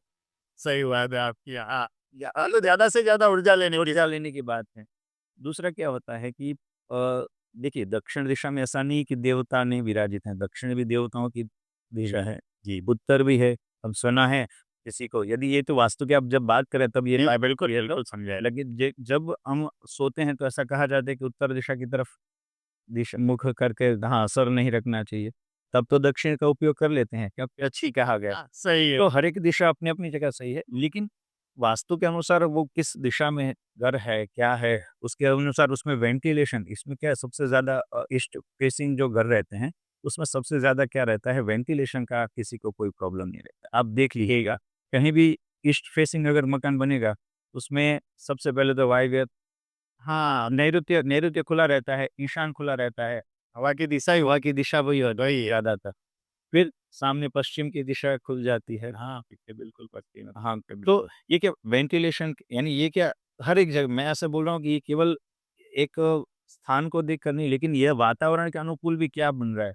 [SPEAKER 1] सही बात है आपकी। हाँ, तो ज़्यादा से ज़्यादा
[SPEAKER 2] ऊर्जा लेने की बात है। दूसरा क्या होता है कि देखिए, दक्षिण दिशा में ऐसा नहीं कि देवता नहीं विराजित हैं, दक्षिण भी देवताओं की दिशा है,
[SPEAKER 1] जी।
[SPEAKER 2] उत्तर भी है। अब सुना है किसी को, यदि ये तो वास्तु की आप जब बात करें तब ये
[SPEAKER 1] बिल्कुल समझा।
[SPEAKER 2] लेकिन जब हम सोते हैं तो ऐसा कहा जाता है कि उत्तर दिशा की तरफ दिशा मुख करके, हाँ, सर नहीं रखना चाहिए। तब तो दक्षिण का उपयोग कर लेते हैं, क्योंकि अच्छी कहा गया।
[SPEAKER 1] हाँ, सही है।
[SPEAKER 2] तो हर एक दिशा अपनी-अपनी जगह सही है, लेकिन वास्तु के अनुसार वो किस दिशा में घर है, क्या है, उसके अनुसार उसमें वेंटिलेशन, इसमें क्या है सबसे ज़्यादा ईस्ट फेसिंग जो घर रहते हैं, उसमें सबसे ज़्यादा क्या रहता है, वेंटिलेशन का किसी को कोई प्रॉब्लम नहीं रहता। आप देख लीजिएगा, कहीं भी ईस्ट फेसिंग अगर मकान बनेगा, उसमें सबसे पहले तो वायव्य, हाँ, नैऋत्य नैऋत्य खुला रहता है, ईशान खुला रहता है,
[SPEAKER 1] हवा की दिशा ही
[SPEAKER 2] हवा की दिशा वही होती है
[SPEAKER 1] वही है।
[SPEAKER 2] ज़्यादातर। फिर सामने पश्चिम की दिशा खुल जाती है।
[SPEAKER 1] हाँ, पीछे बिल्कुल पश्चिम है।
[SPEAKER 2] हाँ, तो ये क्या वेंटिलेशन यानी ये क्या हर एक जगह मैं ऐसा बोल रहा हूँ कि ये केवल एक स्थान को देखकर नहीं, लेकिन यह वातावरण के अनुकूल भी क्या बन रहा है।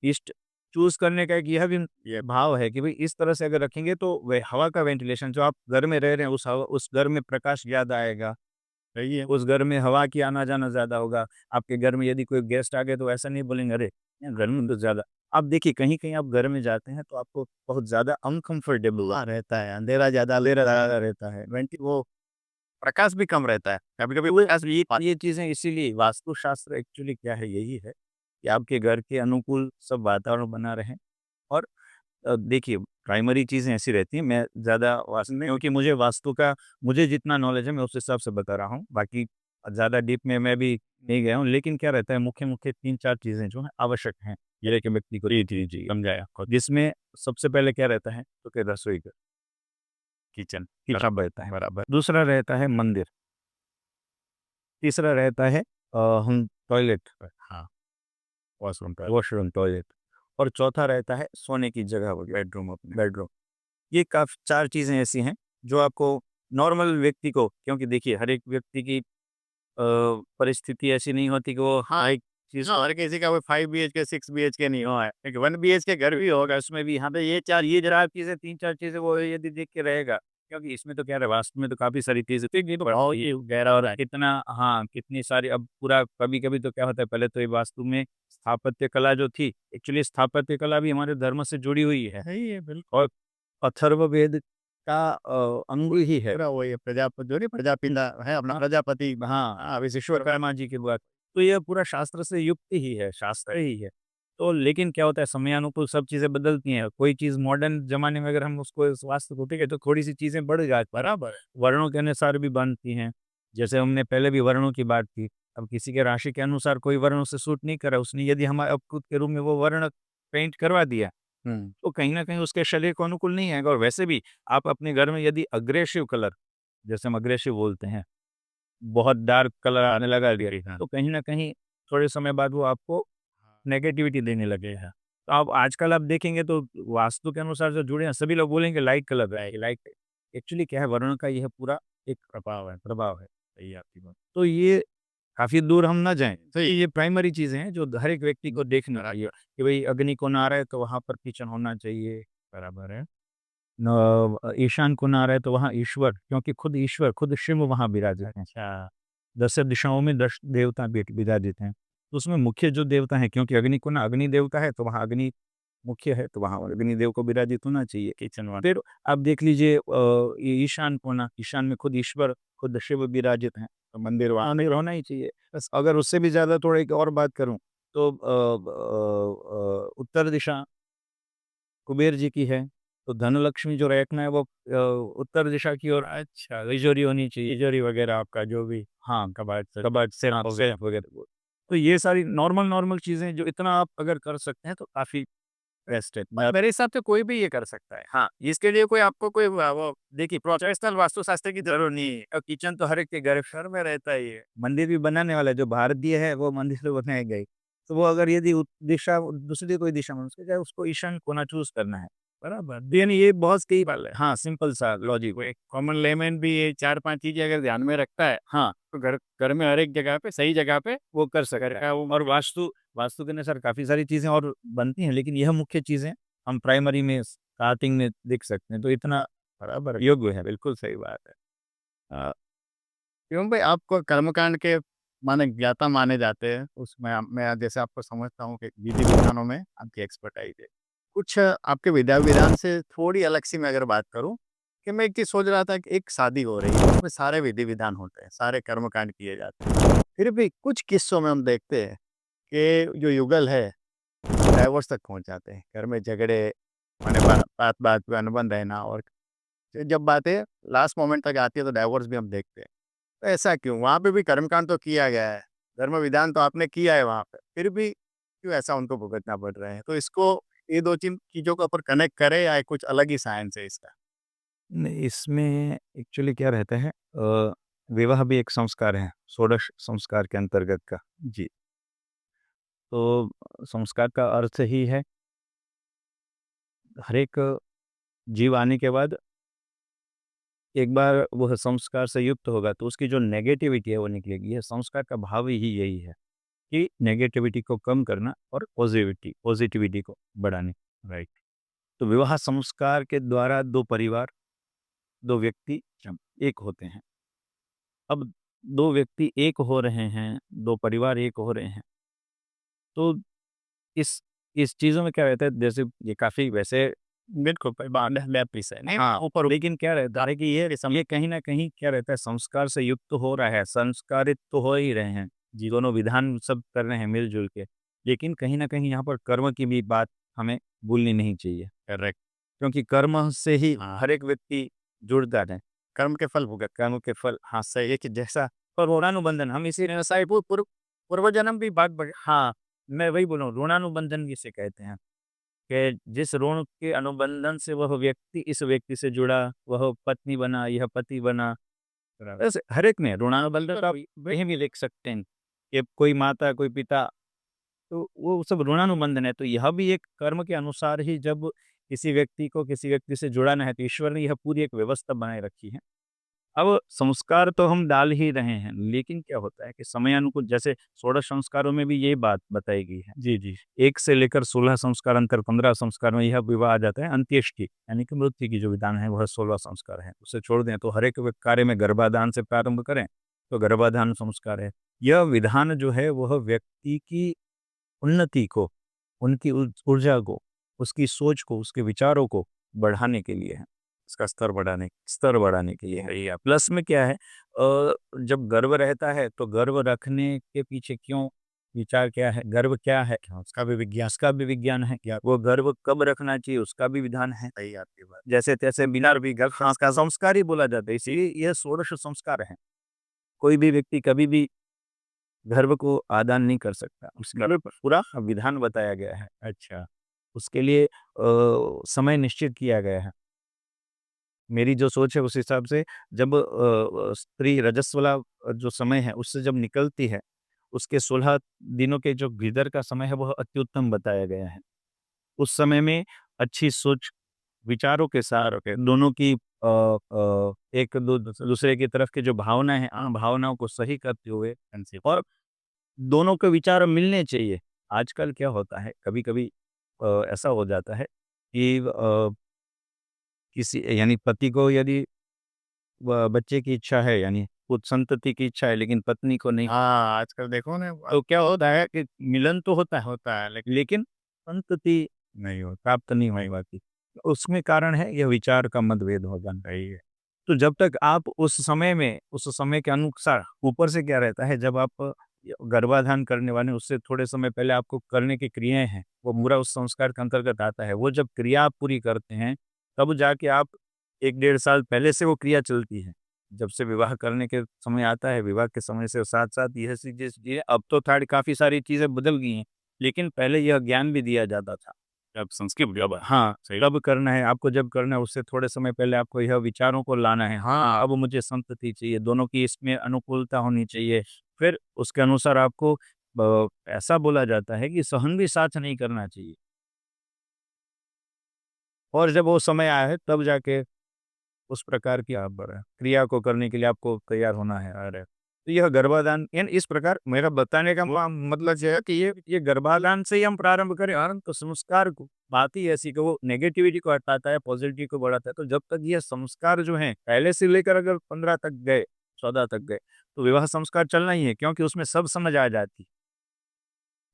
[SPEAKER 2] ईस्ट चूज़ करने का एक यह भी ये भाव है कि भई इस तरह से अगर रखेंगे तो वे हवा का वेंटिलेशन जो आप घर में रह रहे हैं, उस घर में प्रकाश ज़्यादा आएगा।
[SPEAKER 1] सही है।
[SPEAKER 2] उस घर में हवा की आना-जाना ज़्यादा होगा। आपके घर में यदि कोई गेस्ट आ गए तो ऐसा नहीं बोलेंगे, अरे! यहाँ घर में तो ज़्यादा। आप देखिए कहीं-कहीं आप घर में जाते हैं तो आपको बहुत ज़्यादा अनकम्फर्टेबल
[SPEAKER 1] हाँ, रहता है, अंधेरा ज़्यादा
[SPEAKER 2] ज़्यादा रहता है।
[SPEAKER 1] वो प्रकाश भी कम रहता है। कभी-कभी
[SPEAKER 2] तो
[SPEAKER 1] प्रकाश भी
[SPEAKER 2] ये चीज़ें इसीलिए वास्तुशास्त्र एक्चुअली क्या है, यही है कि आपके घर के अनुकूल सब वातावरण बना रहे। और देखिए प्राइमरी चीज़ें ऐसी रहती हैं, मैं ज़्यादा वास्तु में, क्योंकि मुझे जितना नॉलेज है मैं उस हिसाब से बता रहा हूँ, बाकी ज़्यादा डीप में मैं भी नहीं गया हूँ। लेकिन क्या रहता है, मुख्य-मुख्य 3-4 चीज़ें जो हैं आवश्यक हैं, ये कि व्यक्ति को जी, समझाया आपको। जिसमें सबसे पहले क्या रहता है, तो कि रसोई घर, किचन किचन रहता है,
[SPEAKER 1] बराबर।
[SPEAKER 2] दूसरा रहता है मंदिर, तीसरा रहता है हम टॉयलेट,
[SPEAKER 1] हाँ, वॉशरूम का।
[SPEAKER 2] वॉशरूम, टॉयलेट, और चौथा रहता है सोने की जगह वगैरह,
[SPEAKER 1] बेडरूम अपने।
[SPEAKER 2] बेडरूम। ये काफ़ी 4 चीज़ें ऐसी हैं जो आपको नॉर्मल व्यक्ति को, क्योंकि देखिए हर एक व्यक्ति की परिस्थिति ऐसी नहीं होती कि वो, हाँ, एक चीज़,
[SPEAKER 1] हाँ, हर किसी का वो 5 बीएचके 6 बीएचके नहीं हुआ है। एक 1 बीएचके घर भी होगा, उसमें भी यहाँ पे ये जरा चीज़ें 3-4 चीज़ें वो यदि देख के रहेगा, क्योंकि इसमें तो क्या है, वास्तु में तो काफ़ी सारी चीज़ें, तो ये तो बढ़ाओ, ये गहरा हो रहा है कितना, हाँ, कितनी सारी, अब पूरा कभी-कभी तो क्या होता है, पहले तो ये वास्तु में स्थापत्य कला जो थी, एक्चुअली स्थापत्य कला भी हमारे धर्म से जुड़ी हुई है, सही है, बिल्कुल।
[SPEAKER 2] और अथर्ववेद का अंग ही है।
[SPEAKER 1] पूरा वही है, प्रजापति जो नहीं, प्रजापिता है अपना,
[SPEAKER 2] हाँ,
[SPEAKER 1] प्रजापति।
[SPEAKER 2] हाँ,
[SPEAKER 1] हाँ, विश्वकर्मा।
[SPEAKER 2] विश्वकर्मा जी की बात। तो ये पूरा शास्त्र से युक्त ही है, शास्त्र ही है। तो लेकिन क्या होता है, समयानुकूल सब चीज़ें बदलती हैं। कोई चीज़ मॉडर्न ज़माने में अगर हम उसको स्वास्थ्य को, ठीक है, तो थोड़ी-सी चीज़ें बढ़ जाती हैं।
[SPEAKER 1] बराबर है।
[SPEAKER 2] वर्णों के अनुसार भी बनती हैं। जैसे हमने पहले भी वर्णों की बात की। अब किसी के राशि के अनुसार कोई वर्ण उसे सूट नहीं कर रहा, उसने यदि हमारे अब खुद के रूम में वो वर्ण पेंट करवा दिया,
[SPEAKER 1] हुँ।
[SPEAKER 2] तो कहीं न कहीं उसके शरीर को अनुकूल नहीं आएगा। और वैसे भी आप अपने घर में यदि अग्रेसिव कलर, जैसे हम अग्रेसिव बोलते हैं, बहुत डार्क कलर आने लगा है,
[SPEAKER 1] हाँ।
[SPEAKER 2] तो कहीं न कहीं थोड़े समय बाद वो आपको
[SPEAKER 1] हाँ।
[SPEAKER 2] नेगेटिविटी देने लगेगा। तो अब आजकल आप देखेंगे तो वास्तु के अनुसार जो जुड़े हैं, सभी लोग बोलेंगे लाइट कलर रहेगी, लाइट। एक्चुअली क्या है, वर्ण का यह पूरा एक प्रभाव है।
[SPEAKER 1] सही है आपकी बात।
[SPEAKER 2] तो ये काफ़ी दूर हम ना जाएँ, तो
[SPEAKER 1] सही।
[SPEAKER 2] ये प्राइमरी चीज़ें हैं जो हर एक व्यक्ति को देखनी चाहिए कि भई अग्नि कोण आ रहा है तो वहाँ पर किचन होना चाहिए,
[SPEAKER 1] बराबर है।
[SPEAKER 2] ईशान कोण आ रहा है तो वहाँ ईश्वर, क्योंकि खुद शिव वहाँ विराजित हैं।
[SPEAKER 1] अच्छा।
[SPEAKER 2] दस दिशाओं में 10 देवता विराजित हैं। तो उसमें मुख्य जो देवता हैं, क्योंकि अग्नि को ना, अग्नि देवता है तो वहाँ अग्नि मुख्य है, तो वहाँ अग्निदेव को विराजित होना चाहिए।
[SPEAKER 1] Kitchen one.
[SPEAKER 2] फिर आप देख लीजिए ये ईशान कोना, ईशान में खुद ईश्वर, खुद शिव विराजित हैं, तो मंदिर वहाँ नहीं होना ही चाहिए। बस अगर उससे भी ज़्यादा थोड़ा एक और बात करूँ तो उत्तर दिशा कुबेर जी की है, तो धनलक्ष्मी जो रखना है वो उत्तर दिशा की ओर,
[SPEAKER 1] अच्छा,
[SPEAKER 2] तिजोरी होनी चाहिए।
[SPEAKER 1] तिजोरी वगैरह आपका जो भी
[SPEAKER 2] हाँ,
[SPEAKER 1] कबाड़ से
[SPEAKER 2] कबर्ड से, हाँ,
[SPEAKER 1] हो गया।
[SPEAKER 2] सेफ वगैरह वो। तो ये सारी नॉर्मल चीज़ें जो इतना आप अगर कर सकते हैं तो काफ़ी बेस्ट है।
[SPEAKER 1] मेरे हिसाब से कोई भी ये कर सकता है। हाँ, इसके लिए कोई आपको कोई वो देखिए प्रोफेशनल वास्तुशास्त्र की ज़रूरत नहीं है।
[SPEAKER 2] किचन तो हर एक के घर में रहता ही है। मंदिर भी बनाने वाला जो भारतीय है वो मंदिर तो बनाएगा ही। तो वो अगर यदि दिशा दूसरी कोई दिशा में उसके चाहे उसको ईशान कोना चूज़ करना है।
[SPEAKER 1] बराबर।
[SPEAKER 2] यानी ये बहुत सही बात है। हाँ, सिंपल सा लॉजिक
[SPEAKER 1] वो
[SPEAKER 2] है।
[SPEAKER 1] एक कॉमन लेमैन भी ये 4-5 चीज़ें अगर ध्यान में रखता है,
[SPEAKER 2] हाँ,
[SPEAKER 1] तो घर घर में हर एक जगह पे, सही जगह पे
[SPEAKER 2] वो कर
[SPEAKER 1] घर
[SPEAKER 2] सकता है।
[SPEAKER 1] का वो
[SPEAKER 2] और वास्तु के अनुसार काफ़ी सारी चीज़ें और बनती हैं, लेकिन यह मुख्य चीज़ें हम प्राइमरी में स्टार्टिंग में देख सकते हैं, तो इतना
[SPEAKER 1] बराबर
[SPEAKER 2] योग्य है।
[SPEAKER 1] बिल्कुल सही बात है। अ, क्यों भाई आपको कर्मकांड के माने ज्ञाता माने जाते हैं, उसमें मैं जैसे आपको समझता हूँ कि विधि-विधानों में आपकी एक्सपर्टाइज़ है। कुछ आपके विधा-विधान से थोड़ी अलग सी मैं अगर बात करूँ, कि मैं एक चीज़ सोच रहा था कि एक शादी हो रही है, उसमें सारे विधि-विधान होते हैं, सारे कर्मकांड किए जाते हैं। फिर भी कुछ किस्सों में हम देखते हैं कि जो युगल है, डाइवोर्स तक पहुँच जाते हैं। घर में झगड़े, माने बात-बात पे अनबन रहना, और जब बातें लास्ट मोमेंट तक आती है तो डाइवोर्स भी हम देखते हैं। तो ऐसा क्यों? वहाँ पे भी कर्मकांड तो किया गया है, धर्म विधान तो आपने किया है वहाँ पे, फिर भी क्यों ऐसा उनको भुगतना पड़ रहा है? तो इसको ये 2-3 चीज़ों के ऊपर कनेक्ट करें या कुछ अलग ही साइंस है इसका?
[SPEAKER 2] नहीं, इसमें एक्चुअली क्या रहता है, विवाह भी एक संस्कार है, षोडश संस्कार के अंतर्गत का।
[SPEAKER 1] जी।
[SPEAKER 2] तो संस्कार का अर्थ ही है, हर एक जीव आने के बाद एक बार वह संस्कार से युक्त होगा तो उसकी जो नेगेटिविटी है वो निकलेगी। ये संस्कार का भाव ही यही है कि नेगेटिविटी को कम करना और पॉजिटिविटी को बढ़ाने।
[SPEAKER 1] राइट।
[SPEAKER 2] तो विवाह संस्कार के द्वारा 2 परिवार, 2 व्यक्ति जब एक होते हैं। अब 2 व्यक्ति एक हो रहे हैं, 2 परिवार एक हो रहे हैं, तो इस इस चीज़ों में क्या रहता है, जैसे ये काफ़ी वैसे,
[SPEAKER 1] बिल्कुल, कोई बात है, विषय नहीं,
[SPEAKER 2] हाँ,
[SPEAKER 1] ऊपर
[SPEAKER 2] लेकिन क्या रहता है कि ये कहीं न कहीं क्या रहता है, संस्कार से युक्त तो हो रहा है, संस्कारित तो हो ही रहे हैं। जी, दोनों विधान सब कर रहे हैं मिल-जुल के। लेकिन कहीं न कहीं यहाँ पर कर्म की भी बात हमें भूलनी नहीं चाहिए।
[SPEAKER 1] करेक्ट।
[SPEAKER 2] क्योंकि कर्म से ही
[SPEAKER 1] हाँ।
[SPEAKER 2] हर एक व्यक्ति जुड़ता है।
[SPEAKER 1] कर्म के फल भुगत।
[SPEAKER 2] कर्म के फल
[SPEAKER 1] हाँ, सही।
[SPEAKER 2] एक जैसा पर ऋणानुबंधन हम इसी व्यवसाय पूर्व जन्म भी बात बढ़ हाँ, मैं वही बोल रहा हूँ ऋणानुबंधन जिसे कहते हैं कि जिस ऋण के अनुबंधन से वह व्यक्ति इस व्यक्ति से जुड़ा, वह पत्नी बना, यह पति बना।
[SPEAKER 1] बराबर।
[SPEAKER 2] ऐसे हर एक में ऋणानुबंधन तो आप कहीं भी देख सकते हैं कि कोई माता, कोई पिता, तो वो सब ऋणानुबंधन है। तो यह भी एक कर्म के अनुसार ही जब किसी व्यक्ति को किसी व्यक्ति से जुड़ाना है, तो ईश्वर ने यह पूरी एक व्यवस्था बनाए रखी है। अब संस्कार तो हम डाल ही रहे हैं, लेकिन क्या होता है कि समयानुकूल जैसे 16 संस्कारों में भी यही बात बताई गई है।
[SPEAKER 1] जी, जी।
[SPEAKER 2] 1 से लेकर 16 संस्कार अंतर 15 संस्कार में यह विवाह आ जाता है अंत्येष्टि, यानी कि मृत्यु की जो विधान है वह 16 संस्कार है। उसे छोड़ दें तो हर एक कार्य में गर्भाधान से प्रारंभ करें, तो गर्भाधान संस्कार है। यह विधान जो है वह व्यक्ति की उन्नति को, उनकी ऊर्जा को, उसकी सोच को, उसके विचारों को बढ़ाने के लिए है। उसका स्तर बढ़ाने के लिए है।
[SPEAKER 1] सही आप।
[SPEAKER 2] प्लस में क्या है जब गर्व रहता है तो गर्व रखने के पीछे क्यों विचार क्या है, गर्व क्या है?
[SPEAKER 1] हाँ, उसका भी विज्ञान।
[SPEAKER 2] उसका भी विज्ञान है।
[SPEAKER 1] या
[SPEAKER 2] वो गर्व कब रखना चाहिए उसका भी विधान है।
[SPEAKER 1] सही आपकी बात।
[SPEAKER 2] जैसे-तैसे बिना
[SPEAKER 1] भी गर्भ
[SPEAKER 2] हाँ,
[SPEAKER 1] संस्कार।
[SPEAKER 2] संस्कार ही बोला जाता है, इसीलिए यह षोडश संस्कार है। कोई भी व्यक्ति कभी भी गर्व को आदान नहीं कर सकता। उस गर्व पर पूरा विधान बताया गया है।
[SPEAKER 1] अच्छा।
[SPEAKER 2] उसके लिए समय निश्चित किया गया है। मेरी जो सोच है उस हिसाब से जब स्त्री रजस्वला जो समय है उससे जब निकलती है, उसके 16 दिनों के जो भीतर का समय है वह अति उत्तम बताया गया है। उस समय में अच्छी सोच, विचारों के साथ दोनों की एक दूसरे की तरफ की जो भावनाएँ हैं, भावनाओं को सही करते हुए
[SPEAKER 1] कंसेप्ट।
[SPEAKER 2] और दोनों के विचार मिलने चाहिए। आजकल क्या होता है कभी-कभी ऐसा हो जाता है कि किसी यानी पति को यदि बच्चे की इच्छा है यानी पुत्र संतति की इच्छा है लेकिन पत्नी को नहीं,
[SPEAKER 1] हाँ, आजकल देखो ना।
[SPEAKER 2] तो क्या होता है कि मिलन तो होता है
[SPEAKER 1] होता है लेकिन
[SPEAKER 2] लेकिन संतति
[SPEAKER 1] नहीं होता।
[SPEAKER 2] प्राप्त नहीं हो पाती। उसमें कारण है यह विचार का मतभेद हो जाना।
[SPEAKER 1] सही है।
[SPEAKER 2] तो जब तक आप उस समय के अनुसार ऊपर से क्या रहता है जब आप गर्भाधान करने वाले हैं, उससे थोड़े समय पहले आपको करने की क्रियाएँ हैं, वो पूरा उस संस्कार के अंतर्गत आता है। वो जब क्रिया आप पूरी करते हैं, तब जाके आप 1 डेढ़ साल पहले से वो क्रिया चलती है। जब से विवाह करने के समय आता है, विवाह के समय से साथ-साथ यह चीज़ें अब तो थोड़ी काफ़ी सारी चीज़ें बदल गई हैं, लेकिन पहले यह ज्ञान भी दिया जाता था।
[SPEAKER 1] जब संस्कृत जब
[SPEAKER 2] हाँ, कब करना है, आपको जब करना है उससे थोड़े समय पहले आपको यह विचारों को लाना है। हाँ, अब मुझे संतति चाहिए, दोनों की इसमें अनुकूलता होनी चाहिए। फिर उसके अनुसार आपको ऐसा बोला जाता है कि सहन भी साथ नहीं करना चाहिए। और जब वो समय आया है तब जाके उस प्रकार की आप क्रिया को करने के लिए आपको तैयार होना है। अरे! तो यह गर्भाधान यानी इस प्रकार मेरा बताने का मतलब ये है कि ये गर्भाधान से ही हम प्रारंभ करें और तो संस्कार को बात ही ऐसी कि वो नेगेटिविटी को हटाता है, पॉजिटिविटी को बढ़ाता है। तो जब तक ये संस्कार जो हैं पहले से लेकर अगर 15 तक गए, 14 तक गए, तो विवाह संस्कार चलना ही है क्योंकि उसमें सब समझ आ जाती।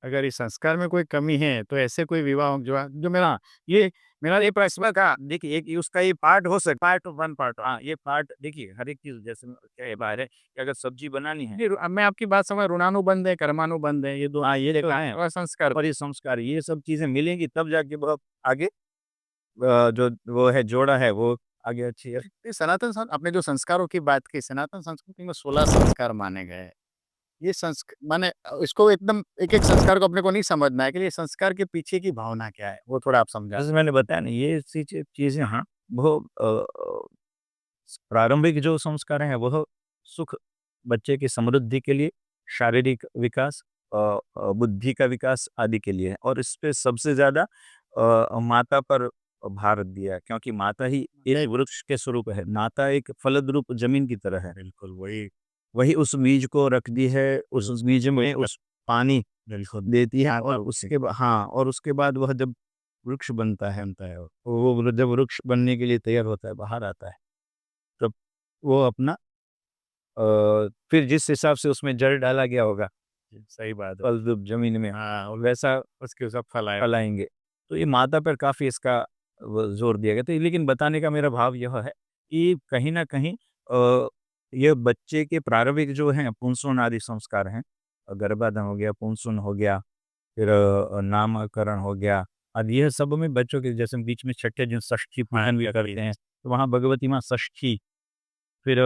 [SPEAKER 1] अगर इस संस्कार में कोई कमी है, तो ऐसे कोई विवाह जो मेरा ये प्रश्न था। देखिए, एक उसका ये पार्ट हो सकता है, पार्ट 1 पार्ट।
[SPEAKER 2] हाँ, ये पार्ट देखिए हर एक चीज़ जैसे क्या है बाहर है कि अगर सब्ज़ी बनानी है
[SPEAKER 1] नहीं, अब मैं आपकी बात समझ ऋणानुबंध है, कर्मानुबंध है, ये 2
[SPEAKER 2] हाँ, ये
[SPEAKER 1] तो
[SPEAKER 2] देखा है
[SPEAKER 1] है और संस्कार।
[SPEAKER 2] और ये संस्कार ये सब चीज़ें मिलेंगी तब जाके वह आगे जो वो है जोड़ा है वो आगे अच्छी है।
[SPEAKER 1] ये सनातन सन आपने जो संस्कारों की बात की, सनातन संस्कृति में 16 संस्कार माने गए हैं। ये माने इसको एकदम एक-एक संस्कार को अपने को नहीं समझना है कि ये संस्कार के पीछे की भावना क्या है? वो थोड़ा आप समझा
[SPEAKER 2] जैसे
[SPEAKER 1] दें।
[SPEAKER 2] मैंने बताया ना ये चीज़ें हाँ, वो प्रारंभिक जो संस्कार हैं वह सुख, बच्चे की समृद्धि के लिए, शारीरिक विकास बुद्धि का विकास आदि के लिए है और इसपे सबसे ज़्यादा माता पर भार दिया है क्योंकि माता ही एक वृक्ष के स्वरूप है। माता एक फलद्रूप ज़मीन की तरह है।
[SPEAKER 1] बिल्कुल, वही।
[SPEAKER 2] वही उस बीज को रखती है, उस बीज में उस पानी
[SPEAKER 1] बिल्कुल।
[SPEAKER 2] देती है और उसके हाँ, और उसके बाद वह जब वृक्ष बनता है, वो जब वृक्ष बनने के लिए तैयार होता है, बाहर आता है, तब वो अपना फिर जिस हिसाब से उसमें जड़ डाला गया होगा,
[SPEAKER 1] सही बात है।
[SPEAKER 2] फलद्रुप ज़मीन में,
[SPEAKER 1] हाँ, और
[SPEAKER 2] वैसा
[SPEAKER 1] उसके सब फल आए।
[SPEAKER 2] फलाएँगे। तो ये माता पर काफ़ी इसका वो ज़ोर दिया गया। तो लेकिन बताने का मेरा भाव यह है कि कहीं न कहीं ये बच्चे के प्रारंभिक जो हैं पुंसवन आदि संस्कार हैं, गर्भाधान हो गया, पुंसवन हो गया फिर नामकरण हो गया। अब यह सब में बच्चों के जैसे बीच में छठे दिन षष्ठी पूजन भी करते हैं, तो वहाँ भगवती माँ षष्ठी, फिर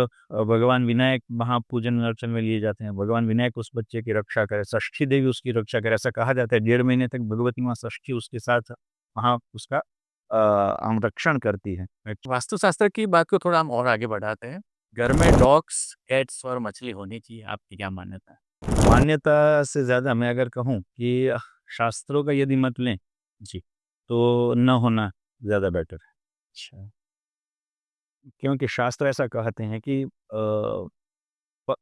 [SPEAKER 2] भगवान विनायक वहाँ पूजन अर्चन में लिए जाते हैं। भगवान विनायक उस बच्चे की रक्षा करे, षष्ठी देवी उसकी रक्षा करे, ऐसा कहा जाता है। 1.5 महीने तक भगवती माँ षष्ठी उसके साथ वहाँ उसका रक्षण करती है।
[SPEAKER 1] वास्तुशास्त्र की बात को थोड़ा हम और आगे बढ़ाते हैं। घर में डॉग्स, कैट्स और मछली होनी चाहिए, आपकी क्या मान्यता है?
[SPEAKER 2] मान्यता से ज़्यादा मैं अगर कहूँ कि शास्त्रों का यदि मत लें,
[SPEAKER 1] जी।
[SPEAKER 2] तो न होना ज़्यादा बेटर है।
[SPEAKER 1] अच्छा।
[SPEAKER 2] क्योंकि शास्त्र ऐसा कहते हैं कि प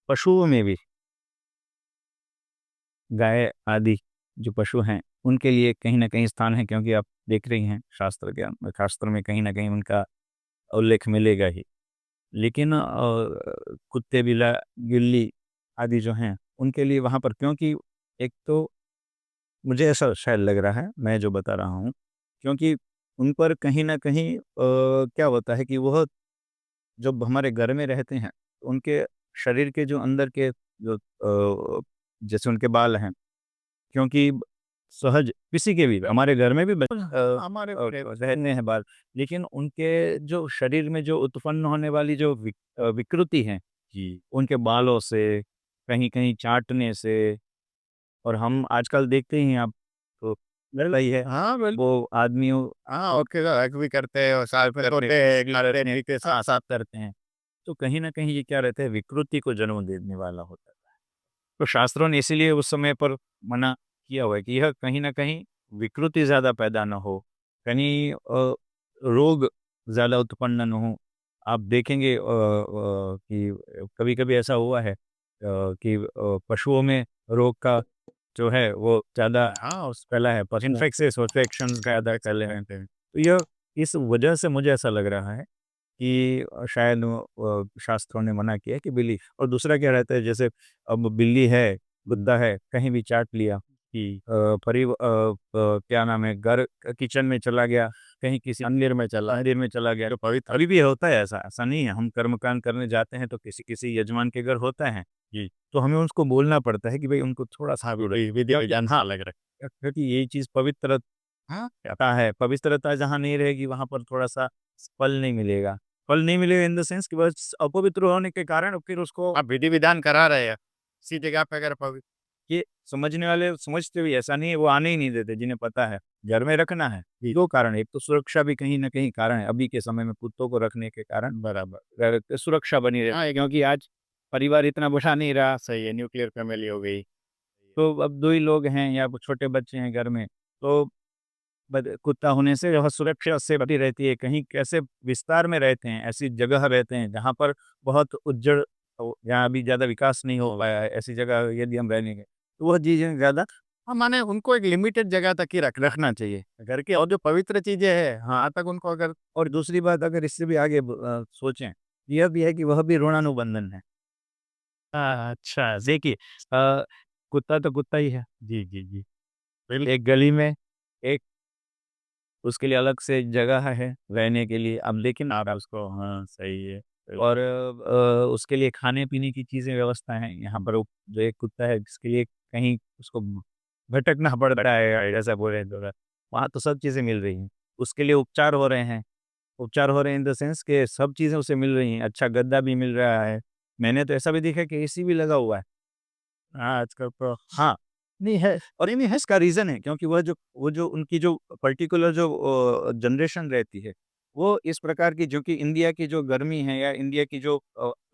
[SPEAKER 2] पशुओं में भी गाय आदि जो पशु हैं, उनके लिए कहीं न कहीं स्थान है, क्योंकि आप देख रही हैं शास्त्र में कहीं न कहीं उनका उल्लेख मिलेगा ही। लेकिन कुत्ते, बिल्ली आदि जो हैं, उनके लिए वहाँ पर, क्योंकि एक तो मुझे ऐसा शायद लग रहा है, मैं जो बता रहा हूँ, क्योंकि उन पर कहीं न कहीं क्या होता है कि वह जब हमारे घर में रहते हैं, उनके शरीर के जो अंदर के जो जैसे उनके बाल हैं, क्योंकि सहज किसी के भी हमारे घर में भी
[SPEAKER 1] हमारे
[SPEAKER 2] रहते हैं बाल, लेकिन उनके जो शरीर में जो उत्पन्न होने वाली जो विकृति है,
[SPEAKER 1] जी।
[SPEAKER 2] उनके बालों से, कहीं-कहीं चाटने से, और हम आजकल देखते ही हैं आप, तो मिल रही है,
[SPEAKER 1] हाँ,
[SPEAKER 2] वो आदमियों
[SPEAKER 1] हाँ, ओके, हक भी करते हैं और साथ में रोते हैं, लड़ते नहीं के साथ।
[SPEAKER 2] साथ करते हैं। तो कहीं न कहीं ये क्या रहता है, विकृति को जन्म देने वाला होता है। तो शास्त्रों ने इसीलिए उस समय पर मना किया हुआ है कि यह कहीं न कहीं विकृति ज़्यादा पैदा ना हो, कहीं रोग ज़्यादा उत्पन्न ना हो। आप देखेंगे कि कभी-कभी ऐसा हुआ है कि पशुओं में रोग का जो है वो ज़्यादा
[SPEAKER 1] हाँ, उस
[SPEAKER 2] फैला है, पर इन्फेक्शंस ज़्यादा फैले हैं। तो यह इस वजह से मुझे ऐसा लग रहा है कि शायद शास्त्रों ने मना किया है कि बिल्ली, और दूसरा क्या रहता है, जैसे अब बिल्ली है, कुत्ता है, कहीं भी चाट लिया,
[SPEAKER 1] कि
[SPEAKER 2] क्या नाम है, घर किचन में चला गया, कहीं किसी मंदिर में चला गया,
[SPEAKER 1] जो पवित्र।
[SPEAKER 2] अभी भी होता है ऐसा, ऐसा नहीं है। हम कर्मकांड करने जाते हैं तो किसी यजमान के घर होता है,
[SPEAKER 1] जी।
[SPEAKER 2] तो हमें उसको बोलना पड़ता है कि भाई उनको थोड़ा-सा
[SPEAKER 1] हाँ,
[SPEAKER 2] दूर
[SPEAKER 1] विधि
[SPEAKER 2] रखें।
[SPEAKER 1] विधान से
[SPEAKER 2] हाँ,
[SPEAKER 1] अलग रख।
[SPEAKER 2] क्योंकि ये चीज़ पवित्र
[SPEAKER 1] हाँ,
[SPEAKER 2] है, पवित्रता जहाँ नहीं रहेगी वहाँ पर थोड़ा-सा फल नहीं मिलेगा। फल नहीं मिलेगा इन द सेंस कि बस अपवित्र होने के कारण फिर उसको,
[SPEAKER 1] आप विधि विधान करा रहे हैं, इसी जगह पे अगर पवित्र।
[SPEAKER 2] ये समझने वाले समझते भी ऐसा नहीं है, वो आने ही नहीं देते जिन्हें पता है, घर में रखना है।
[SPEAKER 1] जी।
[SPEAKER 2] 2 कारण है, एक तो सुरक्षा भी कहीं न कहीं कारण है, अभी के समय में कुत्तों को रखने के कारण
[SPEAKER 1] बराबर।
[SPEAKER 2] सुरक्षा बनी रहती
[SPEAKER 1] हाँ,
[SPEAKER 2] है,
[SPEAKER 1] एक
[SPEAKER 2] क्योंकि आज परिवार इतना बड़ा नहीं रहा,
[SPEAKER 1] सही है, न्यूक्लियर फैमिली हो गई।
[SPEAKER 2] तो अब 2 ही लोग हैं या छोटे बच्चे हैं घर में, तो बद कुत्ता होने से वह सुरक्षा से बनी रहती है। कहीं कैसे विस्तार में रहते हैं, ऐसी जगह रहते हैं जहाँ पर बहुत उज्जड़ जहाँ अभी ज़्यादा विकास नहीं हो पाया है, ऐसी जगह यदि हम रहेंगे, तो वह चीज़ें ज़्यादा,
[SPEAKER 1] हाँ, माने उनको एक लिमिटेड जगह तक ही रखना चाहिए। घर की और जो पवित्र चीज़ें हैं, वहाँ तक उनको अगर।
[SPEAKER 2] और दूसरी बात अगर इससे भी आगे सोचें, यह भी है कि वह भी ऋणानुबंधन है।
[SPEAKER 1] अच्छा,
[SPEAKER 2] देखिए कुत्ता तो कुत्ता ही है,
[SPEAKER 1] जी, जी, जी।
[SPEAKER 2] एक गली में एक उसके लिए अलग से जगह है रहने के लिए, अब लेकिन
[SPEAKER 1] आप उसको, हाँ, सही है।
[SPEAKER 2] और उसके लिए खाने-पीने की चीज़ें व्यवस्था है। यहाँ पर वो जो एक कुत्ता है जिसके लिए कहीं उसको भटकना पड़ता है, ऐसा बोले तो, वहाँ तो सब चीज़ें मिल रही हैं। उसके लिए उपचार हो रहे हैं इन द सेंस कि सब चीज़ें उसे मिल रही हैं, अच्छा गद्दा भी मिल रहा है। मैंने तो ऐसा भी देखा है कि एसी भी लगा हुआ है।
[SPEAKER 1] हाँ, आजकल तो।
[SPEAKER 2] हाँ, नहीं है, और नहीं है, इसका रीज़न है क्योंकि वो जो उनकी जो पर्टिकुलर जो जनरेशन रहती है, वो इस प्रकार की, जो कि इंडिया की जो गर्मी है या इंडिया की जो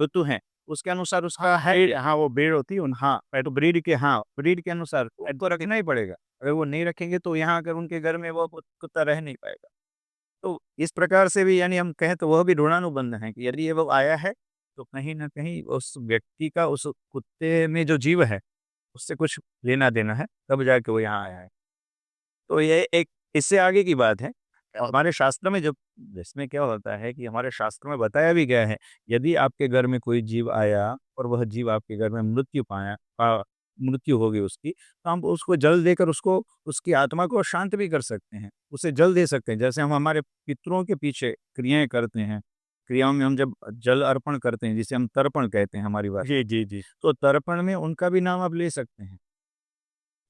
[SPEAKER 2] ऋतु है, उसके अनुसार उसका है।
[SPEAKER 1] हाँ, वो भीड़ होती है
[SPEAKER 2] हाँ, तो ब्रीड के अनुसार पेट को रखना ही पड़ेगा। अगर वो नहीं रखेंगे तो यहाँ अगर उनके घर में वो कुत्ता रह नहीं पाएगा। तो इस प्रकार से भी, यानी हम कहें तो वह भी ऋणानुबंध है कि यदि ये वो आया है, तो कहीं न कहीं उस व्यक्ति का उस कुत्ते में जो जीव है, उससे कुछ लेना-देना है, तब जाके वो यहाँ आया है। तो ये एक इससे आगे की बात है। हमारे शास्त्र में जब इसमें क्या होता है कि हमारे शास्त्र में बताया भी गया है, यदि आपके घर में कोई जीव आया और वह जीव आपके घर में मृत्यु हो गई उसकी, तो हम उसको जल देकर उसको, उसकी आत्मा को शांत भी कर सकते हैं। उसे जल दे सकते हैं। जैसे हम हमारे पितरों के पीछे क्रियाएँ करते हैं, क्रियाओं में हम जब जल अर्पण करते हैं, जिसे हम तर्पण कहते हैं हमारी भाषा
[SPEAKER 1] जी,
[SPEAKER 2] में,
[SPEAKER 1] जी, जी।
[SPEAKER 2] तो तर्पण में उनका भी नाम आप ले सकते हैं।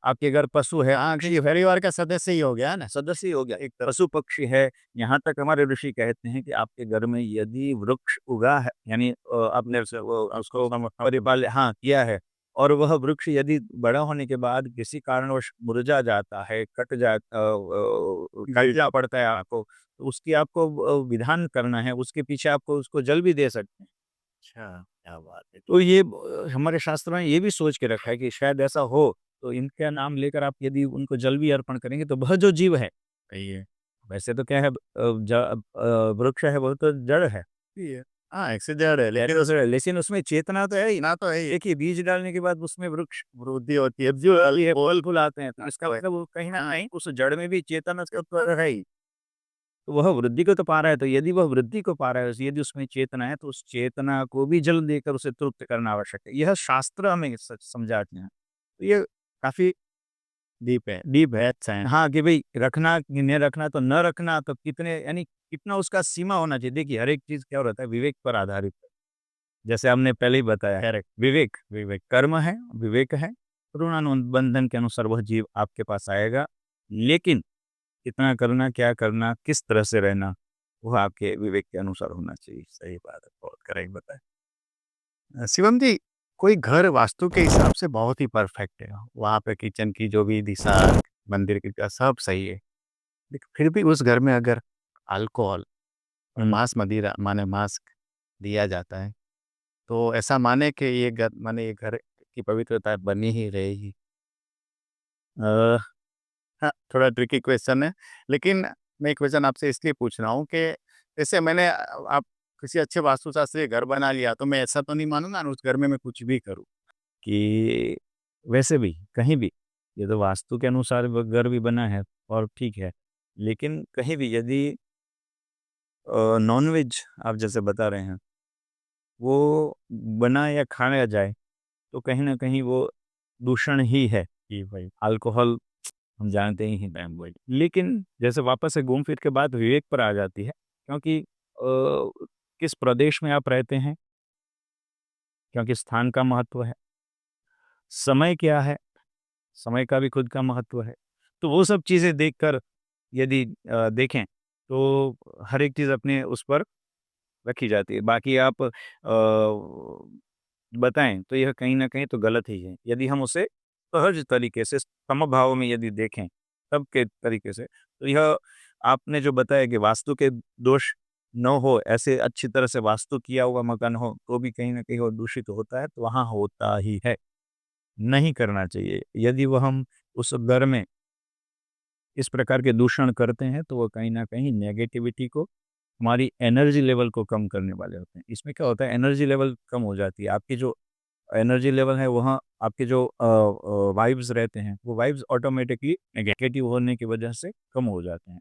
[SPEAKER 2] आपके घर पशु है,
[SPEAKER 1] हाँ, कि परिवार का सदस्य ही हो गया ना।
[SPEAKER 2] सदस्य ही हो गया, एक पशु पक्षी है। यहाँ तक हमारे ऋषि कहते हैं कि आपके घर में यदि वृक्ष उगा है, यानी आपने वो उसको परिपाल हाँ किया है, और वह वृक्ष यदि बड़ा होने के बाद किसी कारणवश मुरझा जाता है, कट जा पड़ता है आपको, तो उसकी आपको विधान करना है, उसके पीछे आपको उसको जल भी दे सकते हैं।
[SPEAKER 1] अच्छा, क्या बात है।
[SPEAKER 2] तो ये हमारे शास्त्रों में ये भी सोच के रखा है कि शायद ऐसा हो, तो इनका नाम लेकर आप यदि उनको जल भी अर्पण करेंगे, तो वह जो जीव है,
[SPEAKER 1] सही है।
[SPEAKER 2] वैसे तो क्या है, वृक्ष है वो तो जड़ है,
[SPEAKER 1] सही है। हाँ, एक से जड़ है, लेकिन
[SPEAKER 2] लेकिन उसमें चेतना तो है ही।
[SPEAKER 1] ना तो है ही,
[SPEAKER 2] देखिए बीज डालने के बाद उसमें वृक्ष
[SPEAKER 1] वृद्धि होती है। जो
[SPEAKER 2] ये
[SPEAKER 1] फूल
[SPEAKER 2] फल फूल आते हैं, तो इसका मतलब वो कहीं ना कहीं उस जड़ में भी चेतना तो है ही। तो वह वृद्धि को तो पा रहा है, तो यदि वह वृद्धि को पा रहा है, यदि उसमें चेतना है, तो उस चेतना को भी जल देकर उसे तृप्त करना आवश्यक है। यह शास्त्र हमें सच समझाते हैं। तो ये काफ़ी
[SPEAKER 1] डीप है,
[SPEAKER 2] डीप है।
[SPEAKER 1] डेप्थ्स हैं।
[SPEAKER 2] हाँ, कि भई रखना कि नहीं रखना, तो न रखना तो कितने, यानी कितना उसका सीमा होना चाहिए। देखिए हर एक चीज़ क्या रहता है, विवेक पर आधारित है। जैसे हमने पहले ही बताया,
[SPEAKER 1] करेक्ट।
[SPEAKER 2] विवेक विवेक कर्म है, विवेक है, ऋणानुबंधन के अनुसार वह जीव आपके पास आएगा। लेकिन कितना करना, क्या करना, किस तरह से रहना, वह आपके विवेक के अनुसार होना चाहिए।
[SPEAKER 1] सही बात है, बहुत करेक्ट बताया। शिवम जी, कोई घर वास्तु के हिसाब से बहुत ही परफेक्ट है, वहाँ पे किचन की जो भी दिशा, मंदिर की का सब सही है, लेकिन फिर भी उस घर में अगर अल्कोहल और
[SPEAKER 2] हुँ।
[SPEAKER 1] मदिरा माने मांस दिया जाता है, तो ऐसा माने कि ये घर माने ये घर की पवित्रता बनी ही रहेगी।
[SPEAKER 2] अ,
[SPEAKER 1] हाँ, थोड़ा ट्रिकी क्वेश्चन है, लेकिन मैं ये क्वेश्चन आपसे इसलिए पूछ रहा हूँ कि जैसे मैंने आप किसी अच्छे वास्तुशास्त्री घर बना लिया, तो मैं ऐसा तो नहीं मानूँगा ना उस घर में मैं कुछ भी करूँ।
[SPEAKER 2] कि वैसे भी, कहीं भी, ये तो वास्तु के अनुसार व घर भी बना है और ठीक है। लेकिन कहीं भी यदि नॉन-वेज आप जैसे बता रहे हैं, वो बना या खाया जाए, तो कहीं न कहीं वो दूषण ही है।
[SPEAKER 1] जी भाई।
[SPEAKER 2] अल्कोहल हम जानते ही हैं डैम वही। लेकिन जैसे वापस से घूम फिर के बात विवेक पर आ जाती है, क्योंकि किस प्रदेश में आप रहते हैं, क्योंकि स्थान का महत्व है। समय क्या है, समय का भी खुद का महत्व है। तो वो सब चीज़ें देखकर यदि देखें, तो हर एक चीज़ अपने उस पर रखी जाती है। बाकी आप बताएँ तो यह कहीं न कहीं तो गलत ही है। यदि हम उसे सहज तरीके से समभाव में यदि देखें, तब के तरीके से, तो यह आपने जो बताया कि वास्तु के दोष न हो, ऐसे अच्छी तरह से वास्तु किया हुआ मकान हो, तो भी कहीं न कहीं वो दूषित होता है, तो वहाँ होता ही है। नहीं करना चाहिए। यदि वो हम उस घर में इस प्रकार के दूषण करते हैं, तो वो कहीं न कहीं नेगेटिविटी को, हमारी एनर्जी लेवल को कम करने वाले होते हैं। इसमें क्या होता है, एनर्जी लेवल कम हो जाती है। आपकी जो एनर्जी लेवल है, वहाँ आपके जो वाइब्स रहते हैं, वो वाइब्स ऑटोमेटिकली नेगेटिव होने की वजह से कम हो जाते हैं।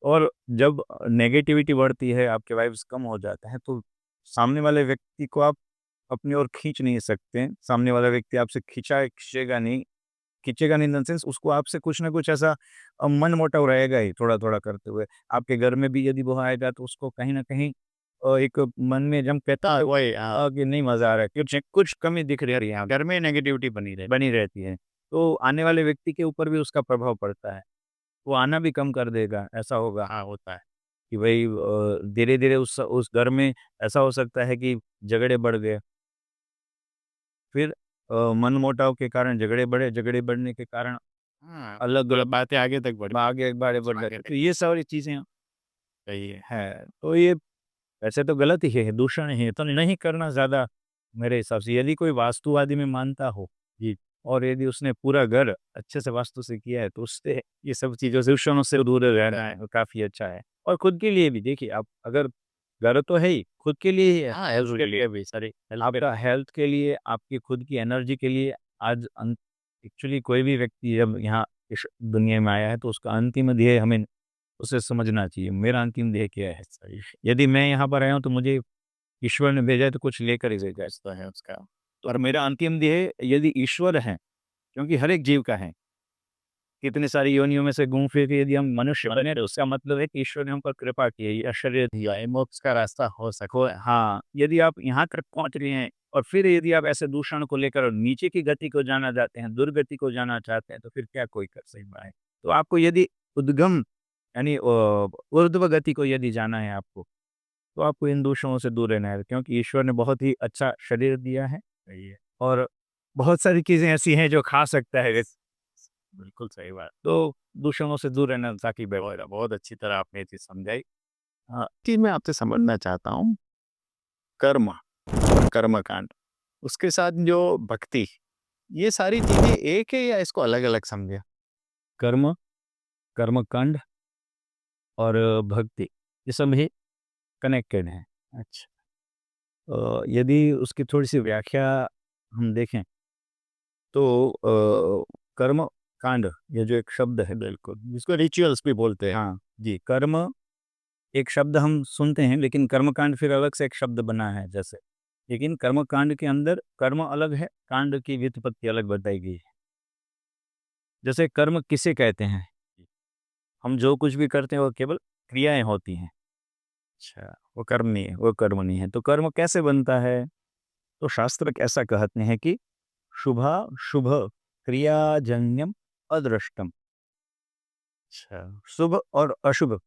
[SPEAKER 2] और जब नेगेटिविटी बढ़ती है, आपके वाइब्स कम हो जाते हैं, तो सामने वाले व्यक्ति को आप अपनी ओर खींच नहीं सकते हैं। सामने वाला व्यक्ति आपसे खींचेगा नहीं इन द सेंस, उसको आपसे कुछ ना कुछ ऐसा मनमुटाव रहेगा ही थोड़ा-थोड़ा करते हुए। आपके घर में भी यदि वो आएगा, तो उसको कहीं न कहीं एक मन में जब कहता है
[SPEAKER 1] वही
[SPEAKER 2] कि नहीं मज़ा आ रहा है, कुछ कुछ कमी दिख रही है यहाँ
[SPEAKER 1] घर में नेगेटिविटी बनी रहे।
[SPEAKER 2] बनी रहती है। तो आने वाले व्यक्ति के ऊपर भी उसका प्रभाव पड़ता है। वो आना भी कम कर देगा, ऐसा होगा
[SPEAKER 1] हाँ, होता है।
[SPEAKER 2] कि भई धीरे-धीरे उस घर में ऐसा हो सकता है कि झगड़े बढ़ गए। फिर मनमुटाव के कारण झगड़े बढ़े, झगड़े बढ़ने के कारण
[SPEAKER 1] हाँ,
[SPEAKER 2] अलग-अलग
[SPEAKER 1] बातें आगे तक बढ़
[SPEAKER 2] आगे बढ़ जाती
[SPEAKER 1] आगे
[SPEAKER 2] है।
[SPEAKER 1] तक
[SPEAKER 2] तो ये सारी चीज़ें
[SPEAKER 1] सही है।
[SPEAKER 2] हैं। तो ये वैसे तो गलत ही है, दूषण ही है, तो नहीं करना ज़्यादा मेरे हिसाब से। यदि कोई वास्तुवादी में मानता हो,
[SPEAKER 1] जी,
[SPEAKER 2] और यदि उसने पूरा घर अच्छे से वास्तु से किया है, तो उससे ये सब चीज़ों से, दूषणों से दूर रहना है, काफ़ी अच्छा है। और खुद के लिए भी देखिए, आप अगर घर तो है ही, खुद के लिए ही है,
[SPEAKER 1] हाँ, हेल्थ
[SPEAKER 2] उसके
[SPEAKER 1] के
[SPEAKER 2] लिए
[SPEAKER 1] लिए भी सॉरी हेल्थ पे
[SPEAKER 2] आपका हेल्थ के लिए, आपकी खुद की एनर्जी के लिए। आज एक्चुअली कोई भी व्यक्ति जब यहाँ इस दुनिया में आया है, तो उसका अंतिम ध्येय हमें उसे समझना चाहिए। मेरा अंतिम ध्येय क्या है?
[SPEAKER 1] सही
[SPEAKER 2] यदि मैं यहाँ पर आया हूँ, तो मुझे ईश्वर ने भेजा है, तो कुछ लेकर ही भेजा है।
[SPEAKER 1] तो है उसका।
[SPEAKER 2] और मेरा अंतिम ध्येय यदि ईश्वर है, क्योंकि हर एक जीव का है, कितनी सारी योनियों में से घूम फिर के यदि हम मनुष्य बने तो उसका मतलब है कि ईश्वर ने हम पर कृपा की है, या शरीर दिया है,
[SPEAKER 1] मोक्ष का रास्ता हो सके।
[SPEAKER 2] हाँ, यदि आप यहाँ तक पहुँच रहे हैं और फिर यदि आप ऐसे दूषण को लेकर नीचे की गति को जाना चाहते हैं, दुर्गति को जाना चाहते हैं, तो फिर क्या कोई कर सकता है? तो आपको यदि उद्गम यानी ऊर्ध्व गति को यदि जाना है आपको, तो आपको इन दूषणों से दूर रहना है, क्योंकि ईश्वर ने बहुत ही अच्छा शरीर दिया है।
[SPEAKER 1] सही है।
[SPEAKER 2] और बहुत सारी चीज़ें ऐसी हैं जो खा सकता है,
[SPEAKER 1] बिल्कुल सही बात।
[SPEAKER 2] तो दूषणों से दूर रहना ताकि
[SPEAKER 1] बहुत
[SPEAKER 2] बेहतर।
[SPEAKER 1] बहुत अच्छी तरह आपने ये चीज़ समझाई। चीज़ मैं आपसे समझना चाहता हूँ, कर्म, कर्मकांड, उसके साथ जो भक्ति, ये सारी चीज़ें एक है या इसको अलग-अलग समझें?
[SPEAKER 2] कर्म, कर्मकांड और भक्ति, ये सब ही कनेक्टेड हैं।
[SPEAKER 1] अच्छा।
[SPEAKER 2] यदि उसकी थोड़ी-सी व्याख्या हम देखें तो कर्म कांड, ये जो एक शब्द है,
[SPEAKER 1] बिल्कुल, जिसको रिचुअल्स भी बोलते हैं।
[SPEAKER 2] हाँ, जी, कर्म एक शब्द हम सुनते हैं, लेकिन कर्मकांड फिर अलग से एक शब्द बना है जैसे। लेकिन कर्मकांड के अंदर कर्म अलग है, कांड की व्युत्पत्ति अलग बताई गई है। जैसे कर्म किसे कहते हैं? हम जो कुछ भी करते हैं वो केवल क्रियाएँ होती हैं।
[SPEAKER 1] अच्छा, वो कर्म नहीं है।
[SPEAKER 2] वो कर्म नहीं है। तो कर्म कैसे बनता है? तो शास्त्र ऐसा कहते हैं कि शुभ क्रियाजन्यम अदृष्टम।
[SPEAKER 1] अच्छा,
[SPEAKER 2] शुभ और अशुभ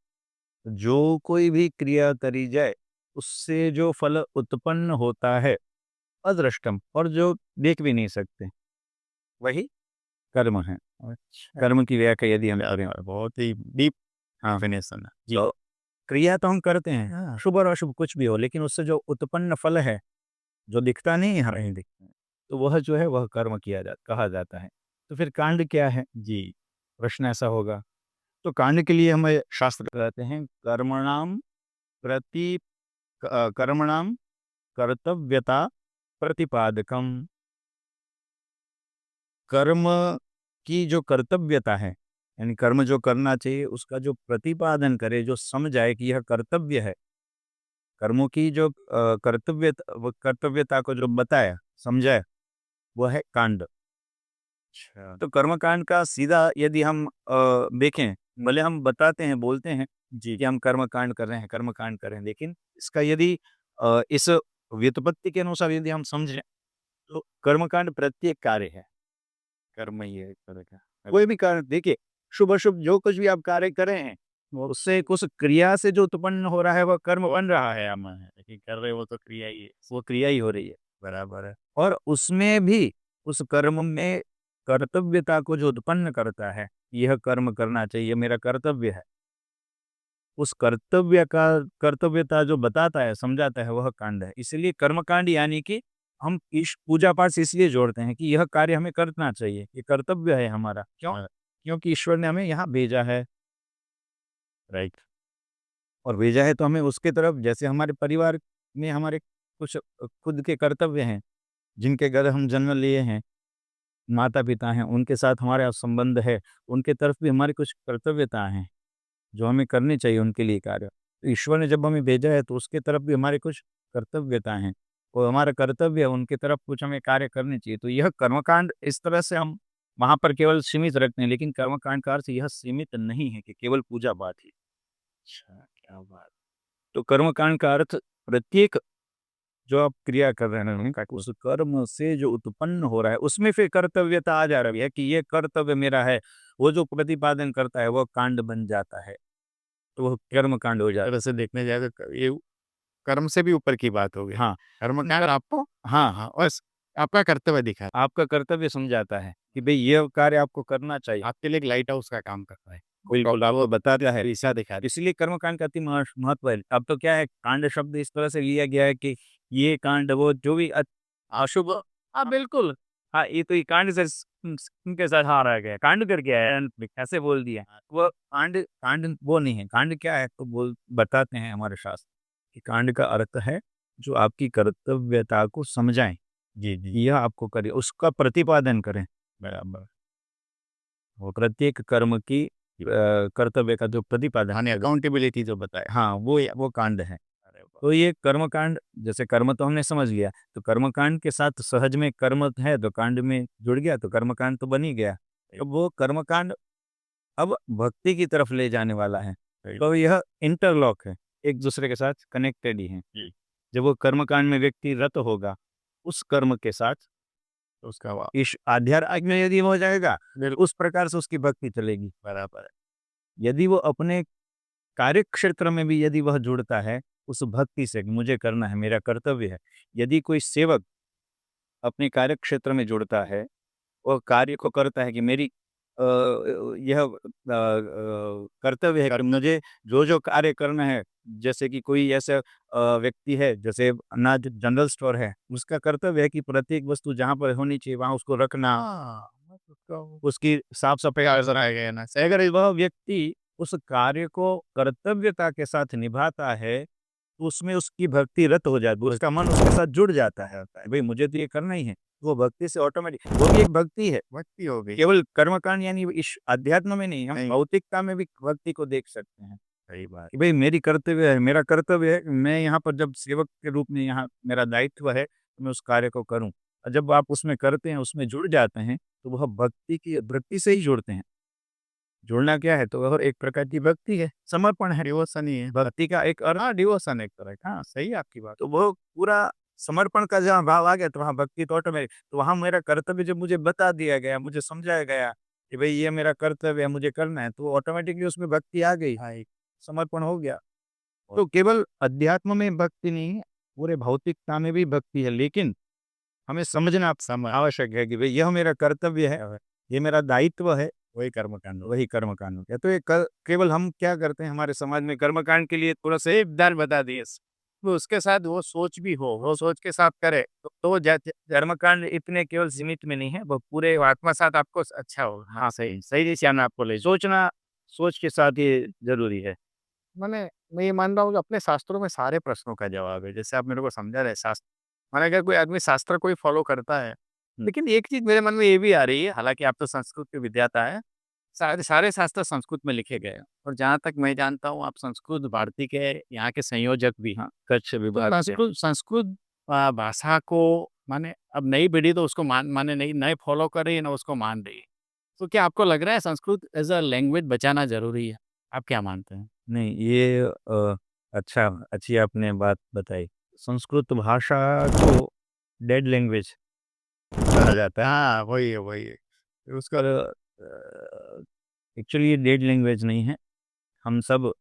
[SPEAKER 2] जो कोई भी क्रिया करी जाए, उससे जो फल उत्पन्न होता है, अदृष्टम, और जो देख भी नहीं सकते, वही कर्म है।
[SPEAKER 1] अच्छा।
[SPEAKER 2] कर्म की व्याख्या यदि हम
[SPEAKER 1] यार,
[SPEAKER 2] करें,
[SPEAKER 1] बहुत ही डीप
[SPEAKER 2] हाँ,
[SPEAKER 1] डेफिनेशन है। जी।
[SPEAKER 2] तो क्रिया तो हम करते हैं,
[SPEAKER 1] हाँ।
[SPEAKER 2] शुभ और अशुभ कुछ भी हो, लेकिन उससे जो उत्पन्न फल है, जो दिखता नहीं है हमें, तो वह जो है वह कर्म कहा जाता है। तो फिर कांड क्या है?
[SPEAKER 1] जी।
[SPEAKER 2] प्रश्न ऐसा होगा। तो कांड के लिए हमें शास्त्र कहते हैं कर्मणाम कर्तव्यता प्रतिपादकम। कर्म की जो कर्तव्यता है, यानी कर्म जो करना चाहिए उसका जो प्रतिपादन करे, जो समझाए कि यह कर्तव्य है, कर्मों की जो कर्तव्यता को जो बताया, समझाया, वह है कांड।
[SPEAKER 1] अच्छा।
[SPEAKER 2] तो कर्मकांड का सीधा यदि हम देखें, भले हम बताते हैं, बोलते हैं
[SPEAKER 1] जी।
[SPEAKER 2] कि हम कर्मकांड कर रहे हैं, कर्मकांड कर रहे हैं, लेकिन इसका यदि इस व्युत्पत्ति के अनुसार यदि हम समझें, तो कर्मकांड प्रत्येक कार्य है।
[SPEAKER 1] कर्म ही है एक तरह का।
[SPEAKER 2] कोई भी कार्य देखिए, शुभ-अशुभ जो कुछ भी आप कार्य कर रहे हैं, वो उससे उस क्रिया से जो उत्पन्न हो रहा है, वह कर्म बन रहा है
[SPEAKER 1] कर्म है, लेकिन कर रहे वो तो क्रिया ही है।
[SPEAKER 2] वो क्रिया ही हो रही है।
[SPEAKER 1] बराबर है।
[SPEAKER 2] और उसमें भी उस कर्म में कर्तव्यता को जो उत्पन्न करता है, यह कर्म करना चाहिए, मेरा कर्तव्य है। उस कर्तव्यता जो बताता है, समझाता है, वह कांड है। इसलिए कर्मकांड यानी कि हम इस पूजा पाठ से इसलिए जोड़ते हैं कि यह कार्य हमें करना चाहिए, ये कर्तव्य है हमारा। क्यों?
[SPEAKER 1] हाँ।
[SPEAKER 2] क्योंकि ईश्वर ने हमें यहाँ भेजा है,
[SPEAKER 1] राइट।
[SPEAKER 2] और भेजा है तो हमें उसके तरफ, जैसे हमारे परिवार में हमारे कुछ खुद के कर्तव्य हैं, जिनके घर हम जन्म लिए हैं, माता-पिता हैं, उनके साथ हमारा संबंध है, उनके तरफ भी हमारी कुछ कर्तव्यता हैं, जो हमें करनी चाहिए उनके लिए कार्य। तो ईश्वर ने जब हमें भेजा है, तो उसके तरफ भी हमारे कुछ कर्तव्यता हैं, और हमारा कर्तव्य है, उनकी तरफ कुछ हमें कार्य करने चाहिए। तो यह कर्मकांड इस तरह से हम वहाँ पर केवल सीमित रखते हैं, लेकिन कर्मकांड का अर्थ यह सीमित नहीं है कि केवल पूजा-पाठ ही।
[SPEAKER 1] अच्छा, क्या बात!
[SPEAKER 2] तो कर्मकांड का अर्थ प्रत्येक जो आप क्रिया कर रहे हैं उनका, उस कर्म से जो उत्पन्न हो रहा है, उसमें फिर कर्तव्यता आ जा रही है कि ये कर्तव्य मेरा है। वो जो प्रतिपादन करता है, वो कांड बन जाता है, तो वो कर्म कांड हो जाता
[SPEAKER 1] तरह से देखने जाए तो ये कर्म से भी ऊपर की बात हो गई।
[SPEAKER 2] है। हाँ,
[SPEAKER 1] कर्मकांड आपको,
[SPEAKER 2] हाँ,
[SPEAKER 1] हाँ, बस आपका कर्तव्य दिखा,
[SPEAKER 2] आपका कर्तव्य समझाता है कि भई ये कार्य आपको करना चाहिए।
[SPEAKER 1] आपके लिए एक लाइट हाउस का काम कर रहा है।
[SPEAKER 2] बिल्कुल, आपको बताता है।
[SPEAKER 1] दिशा दिखा रही
[SPEAKER 2] इसलिए कर्मकांड का अति महत्व है। अब तो क्या है, कांड शब्द इस तरह से लिया गया है कि ये कांड, वो जो भी अशुभ, हाँ, बिल्कुल। हाँ, ये तो ये कांड से उनके साथ आ रहा गया, कांड करके आया है, ऐसे बोल दिया।
[SPEAKER 1] है।
[SPEAKER 2] वो कांड कांड वो नहीं है, कांड क्या है? तो बताते हैं हमारे शास्त्र कि कांड का अर्थ है जो आपकी कर्तव्यता को समझाएँ,
[SPEAKER 1] जी, जी,
[SPEAKER 2] यह आपको करे, उसका प्रतिपादन करें।
[SPEAKER 1] बराबर।
[SPEAKER 2] वो प्रत्येक कर्म की कर्तव्य का जो प्रतिपादन
[SPEAKER 1] हाँ,
[SPEAKER 2] है,
[SPEAKER 1] अकाउंटेबिलिटी जो बताया।
[SPEAKER 2] हाँ, वो कांड है।
[SPEAKER 1] अरे वाह!
[SPEAKER 2] तो ये कर्मकांड, जैसे कर्म तो हमने समझ लिया, तो कर्मकांड के साथ सहज में कर्म है, तो कांड में जुड़ गया, तो कर्मकांड तो बन ही गया। तो वो कर्मकांड अब भक्ति की तरफ ले जाने वाला है। तो यह इंटरलॉक है, एक दूसरे के साथ कनेक्टेड ही है। जब वो कर्मकांड में व्यक्ति रत होगा उस कर्म के साथ,
[SPEAKER 1] तो उसका
[SPEAKER 2] इस आध्यात्म में यदि हो जाएगा, उस प्रकार से उसकी भक्ति चलेगी।
[SPEAKER 1] बराबर है।
[SPEAKER 2] यदि वो अपने कार्य क्षेत्र में भी यदि वह जुड़ता है उस भक्ति से, मुझे करना है, मेरा कर्तव्य है। यदि कोई सेवक अपने कार्य क्षेत्र में जुड़ता है, वो कार्य को करता है कि मेरी यह कर्तव्य है कि मुझे जो जो कार्य करना है, जैसे कि कोई ऐसा व्यक्ति है, जैसे अनाज जनरल स्टोर है, उसका कर्तव्य है कि प्रत्येक वस्तु जहाँ पर होनी चाहिए वहाँ उसको रखना,
[SPEAKER 1] हाँ,
[SPEAKER 2] उसकी साफ सफाई।
[SPEAKER 1] अगर आए गए ना सही।
[SPEAKER 2] अगर वह व्यक्ति उस कार्य को कर्तव्यता के साथ निभाता है तो उसमें उसकी भक्ति रत हो जाती है, उसका मन उसके साथ जुड़ जाता है, होता है भाई मुझे तो ये करना ही है, वो भक्ति से ऑटोमेटिक, वो भी एक भक्ति है।
[SPEAKER 1] भक्ति हो गई।
[SPEAKER 2] केवल कर्मकांड यानी इस अध्यात्म में नहीं, हम
[SPEAKER 1] नहीं।
[SPEAKER 2] भौतिकता में भी भक्ति को देख सकते हैं
[SPEAKER 1] सही बात।
[SPEAKER 2] कि भाई मेरी कर्तव्य है, मेरा कर्तव्य है, मैं यहाँ पर जब सेवक के रूप में यहाँ मेरा दायित्व है तो मैं उस कार्य को करूँ। और जब आप उसमें करते हैं, उसमें जुड़ जाते हैं तो वह भक्ति की वृत्ति से ही जुड़ते हैं। जुड़ना क्या है? तो वह एक प्रकार की भक्ति है, समर्पण है।
[SPEAKER 1] डिवोशन ही है।
[SPEAKER 2] भक्ति का एक अर्थ,
[SPEAKER 1] हाँ, डिवोशन एक तरह का। हाँ, सही है आपकी बात।
[SPEAKER 2] तो वो पूरा समर्पण का जहाँ भाव आ गया तो वहाँ भक्ति तो ऑटोमेटिक, तो वहाँ मेरा कर्तव्य जब मुझे बता दिया गया, मुझे समझाया गया कि भाई ये मेरा कर्तव्य है, मुझे करना है, तो ऑटोमेटिकली उसमें भक्ति आ गई, हाँ, एक समर्पण हो गया। तो केवल अध्यात्म में भक्ति नहीं है, पूरे भौतिकता में भी भक्ति है, लेकिन हमें समझना आवश्यक है कि भाई यह मेरा कर्तव्य है, ये मेरा दायित्व है,
[SPEAKER 1] वही कर्मकांड हो।
[SPEAKER 2] वही कर्मकांड हो गया। तो ये केवल हम क्या करते हैं हमारे समाज में, कर्मकांड के लिए थोड़ा सा
[SPEAKER 1] एक दान बता दिए। तो उसके साथ वो सोच भी हो, वो सोच के साथ करे तो
[SPEAKER 2] कर्मकांड इतने केवल सीमित में नहीं है, वो पूरे
[SPEAKER 1] आत्मा साथ आपको अच्छा हो। हाँ, सही सही दिशा में आपको ले जाए।
[SPEAKER 2] सोचना, सोच के साथ ये जरूरी है।
[SPEAKER 1] मैंने मैं ये मान रहा हूँ कि अपने शास्त्रों में सारे प्रश्नों का जवाब है। जैसे आप मेरे को समझा रहे शास्त्र, माने अगर कोई आदमी शास्त्र को ही फॉलो करता है, लेकिन एक चीज़ मेरे मन में ये भी आ रही है, हालाँकि आप तो संस्कृत के विद्याता हैं, सारे सारे शास्त्र संस्कृत में लिखे गए हैं और जहाँ तक मैं जानता हूँ आप संस्कृत भारती के यहाँ के संयोजक भी हैं।
[SPEAKER 2] कच्छ
[SPEAKER 1] तो
[SPEAKER 2] विभाग से।
[SPEAKER 1] संस्कृत संस्कृत भाषा को माने अब नई पीढ़ी तो उसको माने नहीं, नए फॉलो कर रही है ना उसको मान रही है। तो क्या आपको लग रहा है संस्कृत एज़ अ लैंग्वेज बचाना ज़रूरी है? आप क्या मानते हैं?
[SPEAKER 2] नहीं, ये अच्छी आपने बात बताई। संस्कृत भाषा को डेड लैंग्वेज कहा जाता है।
[SPEAKER 1] हाँ, वही है, वही है। तो उसका
[SPEAKER 2] एक्चुअली ये डेड लैंग्वेज नहीं है। हम सब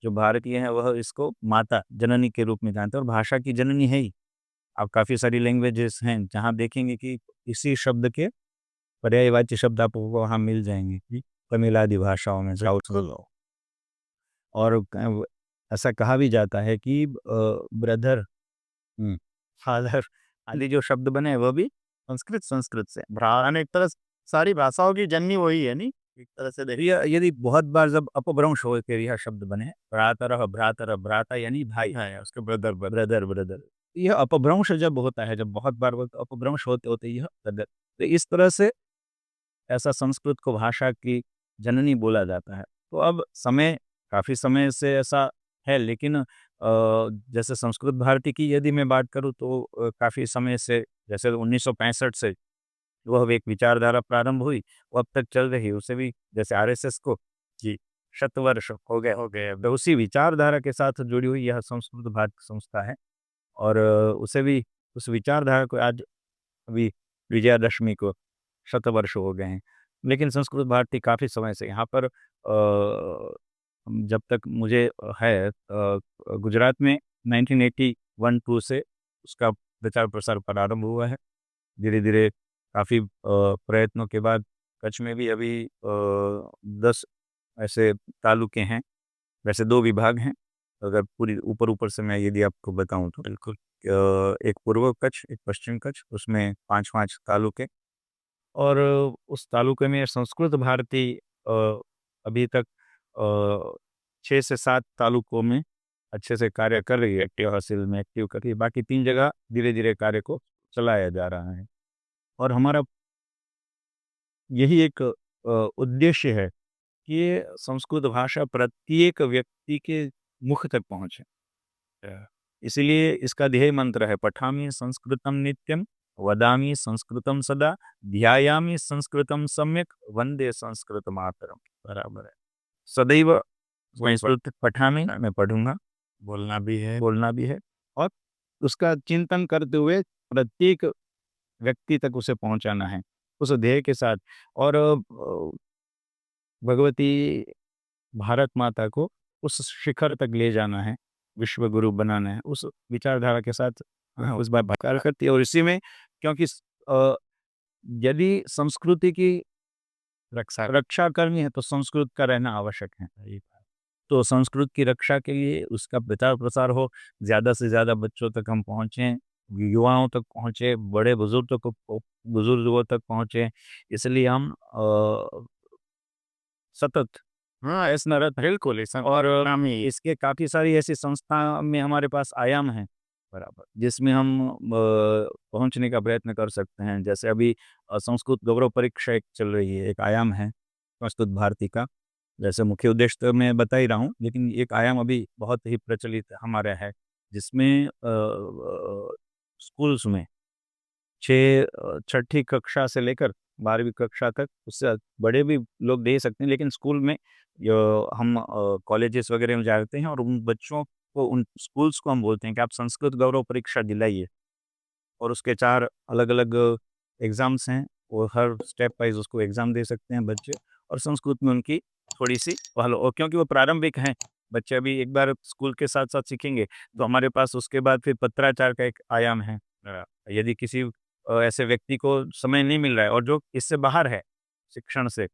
[SPEAKER 2] जो भारतीय हैं वह इसको माता जननी के रूप में जानते हैं और भाषा की जननी है ही। आप काफ़ी सारी लैंग्वेजेस हैं जहाँ देखेंगे कि इसी शब्द के पर्यायवाची शब्द आपको वहाँ मिल जाएँगे। तमिल आदि भाषाओं में साउथ और ऐसा कहा भी जाता है कि ब्रदर, फादर आदि जो शब्द बने हैं वो भी
[SPEAKER 1] संस्कृत संस्कृत से यानी एक तरह से सारी भाषाओं की जननी वही है नहीं? एक तरह से देखिए।
[SPEAKER 2] यदि बहुत बार जब अपभ्रंश हो के यह शब्द बने, भ्रातर भ्राता यानी भाई,
[SPEAKER 1] हाँ, उसके ब्रदर
[SPEAKER 2] ब्रदर ब्रदर, यह अपभ्रंश जब होता है, जब बहुत बार वो अपभ्रंश होते होते यह ब्रदर, तो इस तरह से ऐसा संस्कृत को भाषा की जननी बोला जाता है। तो अब समय, काफ़ी समय से ऐसा है, लेकिन जैसे संस्कृत भारती की यदि मैं बात करूँ तो काफ़ी समय से, जैसे 1965 से वह एक विचारधारा प्रारंभ हुई, वो अब तक चल रही है। उसे भी जैसे आरएसएस को जी शतवर्ष हो गए, तो उसी विचारधारा के साथ जुड़ी हुई यह संस्कृत भारती संस्था है और उसे भी उस विचारधारा को आज अभी विजयादशमी को शतवर्ष हो गए हैं। लेकिन संस्कृत भारती काफ़ी समय से यहाँ पर जब तक मुझे गुजरात में 1981-2 से उसका प्रचार प्रसार प्रारंभ हुआ है। धीरे-धीरे काफ़ी प्रयत्नों के बाद कच्छ में भी अभी 10 ऐसे तालुके हैं, वैसे 2 विभाग हैं। अगर पूरी ऊपर-ऊपर से मैं यदि आपको बताऊँ तो बिल्कुल एक पूर्व कच्छ, एक पश्चिम कच्छ, उसमें 5-5 तालुके और उस तालुके में संस्कृत भारती अभी तक 6 से 7 तालुकों में अच्छे से कार्य कर रही है, एक्टिव हासिल में एक्टिव कर रही है। बाकी 3 जगह धीरे-धीरे कार्य को चलाया जा रहा है और हमारा यही एक उद्देश्य है कि ये संस्कृत भाषा प्रत्येक व्यक्ति के मुख तक पहुँचे। इसीलिए इसका ध्येय मंत्र है पठामि संस्कृतम नित्यम वदामि संस्कृतं सदा, ध्यायामि संस्कृतं सम्यक, वंदे संस्कृत मातरम। बराबर है। सदैव संस्कृत पठामि, मैं पढ़ूंगा, बोलना भी है, और उसका चिंतन करते हुए प्रत्येक व्यक्ति तक उसे पहुंचाना है उस ध्येय के साथ। और भगवती भारत माता को उस शिखर तक ले जाना है, विश्व गुरु बनाना है, उस विचारधारा के साथ उस बार कार्य करती है। और इसी में, क्योंकि अ, यदि संस्कृति की रक्षा करनी है तो संस्कृत का रहना आवश्यक है। तो संस्कृत की रक्षा के लिए उसका प्रचार प्रसार हो, ज़्यादा से ज़्यादा बच्चों तक हम पहुँचें, युवाओं तक पहुँचे, बड़े बुजुर्गों तक पहुँचे। इसलिए हम सतत इस नरत बिल्कुल इस और इसके काफ़ी सारी ऐसी संस्था में हमारे पास आयाम हैं, बराबर, जिसमें हम पहुँचने का प्रयत्न कर सकते हैं। जैसे अभी संस्कृत गौरव परीक्षा एक चल रही है, एक आयाम है संस्कृत भारती का। जैसे मुख्य उद्देश्य तो मैं बता ही रहा हूँ, लेकिन एक आयाम अभी बहुत ही प्रचलित हमारे है, जिसमें स्कूल्स में छठी कक्षा से लेकर 12वीं कक्षा तक, उससे बड़े भी लोग दे सकते हैं, लेकिन स्कूल में हम कॉलेजेस वगैरह में जाते हैं और उन बच्चों को, उन स्कूल्स को हम बोलते हैं कि आप संस्कृत गौरव परीक्षा दिलाइए। और उसके 4 अलग-अलग एग्ज़ाम्स हैं, वो हर स्टेप वाइज़ उसको एग्ज़ाम दे सकते हैं बच्चे, और संस्कृत में उनकी थोड़ी-सी पहल, और क्योंकि वो प्रारंभिक हैं, बच्चे अभी एक बार स्कूल के साथ-साथ सीखेंगे, तो हमारे पास उसके बाद फिर पत्राचार का एक आयाम है। यदि किसी ऐसे व्यक्ति को समय नहीं मिल रहा है और जो इससे बाहर है, शिक्षण से,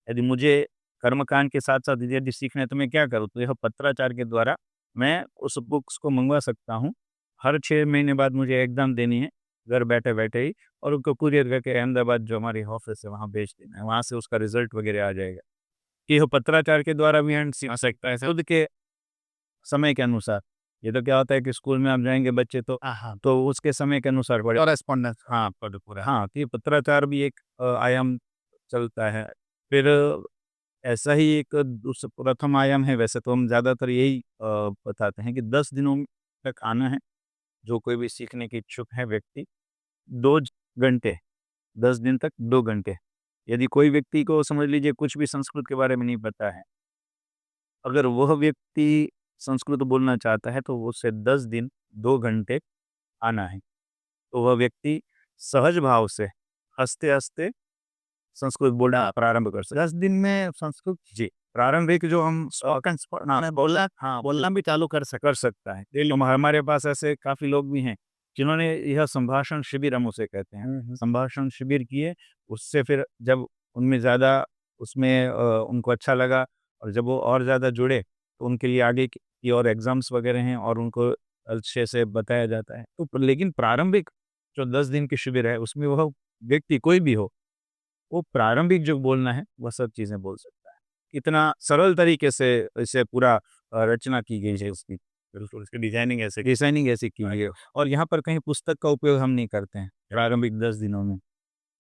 [SPEAKER 2] यदि मुझे कर्मकांड के साथ-साथ यदि सीखना है तो मैं क्या करूँ? तो यह पत्राचार के द्वारा मैं उस बुक्स को मँगवा सकता हूँ। हर 6 महीने बाद मुझे एग्ज़ाम देनी है, घर बैठे-बैठे ही, और उनको कुरियर करके अहमदाबाद जो हमारी ऑफ़िस है वहाँ भेज देना है, वहाँ से उसका रिज़ल्ट वग़ैरह आ जाएगा। कि यह पत्राचार के द्वारा भी हम सीख सकता है खुद के समय के अनुसार। ये तो क्या होता है कि स्कूल में आप जाएँगे बच्चे तो उसके समय के अनुसार पढ़े,
[SPEAKER 1] कॉरेस्पॉन्डेंस
[SPEAKER 2] हाँ, पढ़ पूरा, हाँ, तो ये पत्राचार भी एक आयाम चलता है। फिर ऐसा ही एक प्रथम आयाम है, वैसे तो हम ज़्यादातर यही बताते हैं कि 10 दिनों तक आना है, जो कोई भी सीखने के इच्छुक है व्यक्ति, 2 घंटे, 10 दिन तक 2 घंटे। यदि कोई व्यक्ति को समझ लीजिए कुछ भी संस्कृत के बारे में नहीं पता है, अगर वह व्यक्ति संस्कृत बोलना चाहता है तो उसे 10 दिन 2 घंटे आना है। तो वह व्यक्ति सहज भाव से, हँसते-हँसते संस्कृत बोलना प्रारंभ कर सकते। 10 दिन में संस्कृत, जी, प्रारंभिक जो हम हाँ, बोलना भी चालू कर सकता है। हमारे पास ऐसे काफ़ी लोग भी हैं, जिन्होंने यह संभाषण शिविर, हम उसे कहते हैं, संभाषण शिविर किए, उससे फिर जब उनमें ज़्यादा उसमें उनको अच्छा लगा, और जब वो और ज़्यादा जुड़े, तो उनके लिए आगे की और एग्ज़ाम्स वगैरह हैं, और उनको अच्छे से बताया जाता है। तो लेकिन प्रारंभिक जो 10 दिन की शिविर है, उसमें वह व्यक्ति कोई भी हो, वो प्रारंभिक जो बोलना है, वह सब चीज़ें बोल सकता है। इतना सरल तरीके से इसे पूरा रचना की गई है उसकी। बिल्कुल, इसकी डिज़ाइनिंग ऐसी की गई है, और यहाँ पर कहीं पुस्तक का उपयोग हम नहीं करते हैं, प्रारंभिक 10 दिनों में।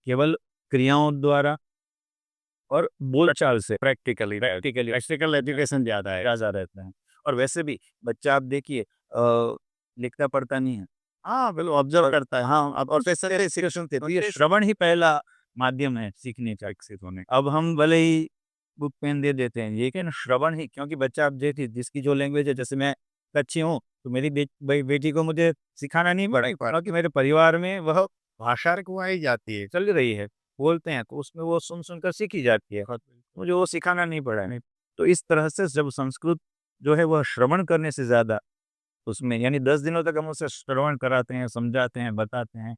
[SPEAKER 2] केवल क्रियाओं द्वारा और बोलचाल से, प्रैक्टिकल एजुकेशन ज़्यादा रहता है। और वैसे भी बच्चा, आप देखिए, लिखता पढ़ता नहीं है। हाँ, बिल्कुल ऑब्ज़र्व करता है। हाँ, अब और जैसे सिचुएशन थे, तो ये श्रवण ही पहला माध्यम है सीखने का, विकसित होने का। अब हम भले ही बुक पेन दे देते हैं, लेकिन श्रवण ही, क्योंकि बच्चा, आप देखिए, जिसकी जो लैंग्वेज है, जैसे मैं कच्छी हूँ, तो मेरी बेटी को मुझे सिखाना नहीं पड़ेगा, क्योंकि मेरे परिवार में वह भाषा
[SPEAKER 1] रुकवाई जाती है।
[SPEAKER 2] चल रही है, बोलते हैं, तो उसमें वो सुन-सुन कर सीखी जाती है। मुझे वो सिखाना नहीं पड़ा है। तो इस तरह से जब संस्कृत जो है वह श्रवण करने से ज़्यादा उसमें, यानी 10 दिनों तक हम उसे श्रवण कराते हैं, समझाते हैं, बताते हैं,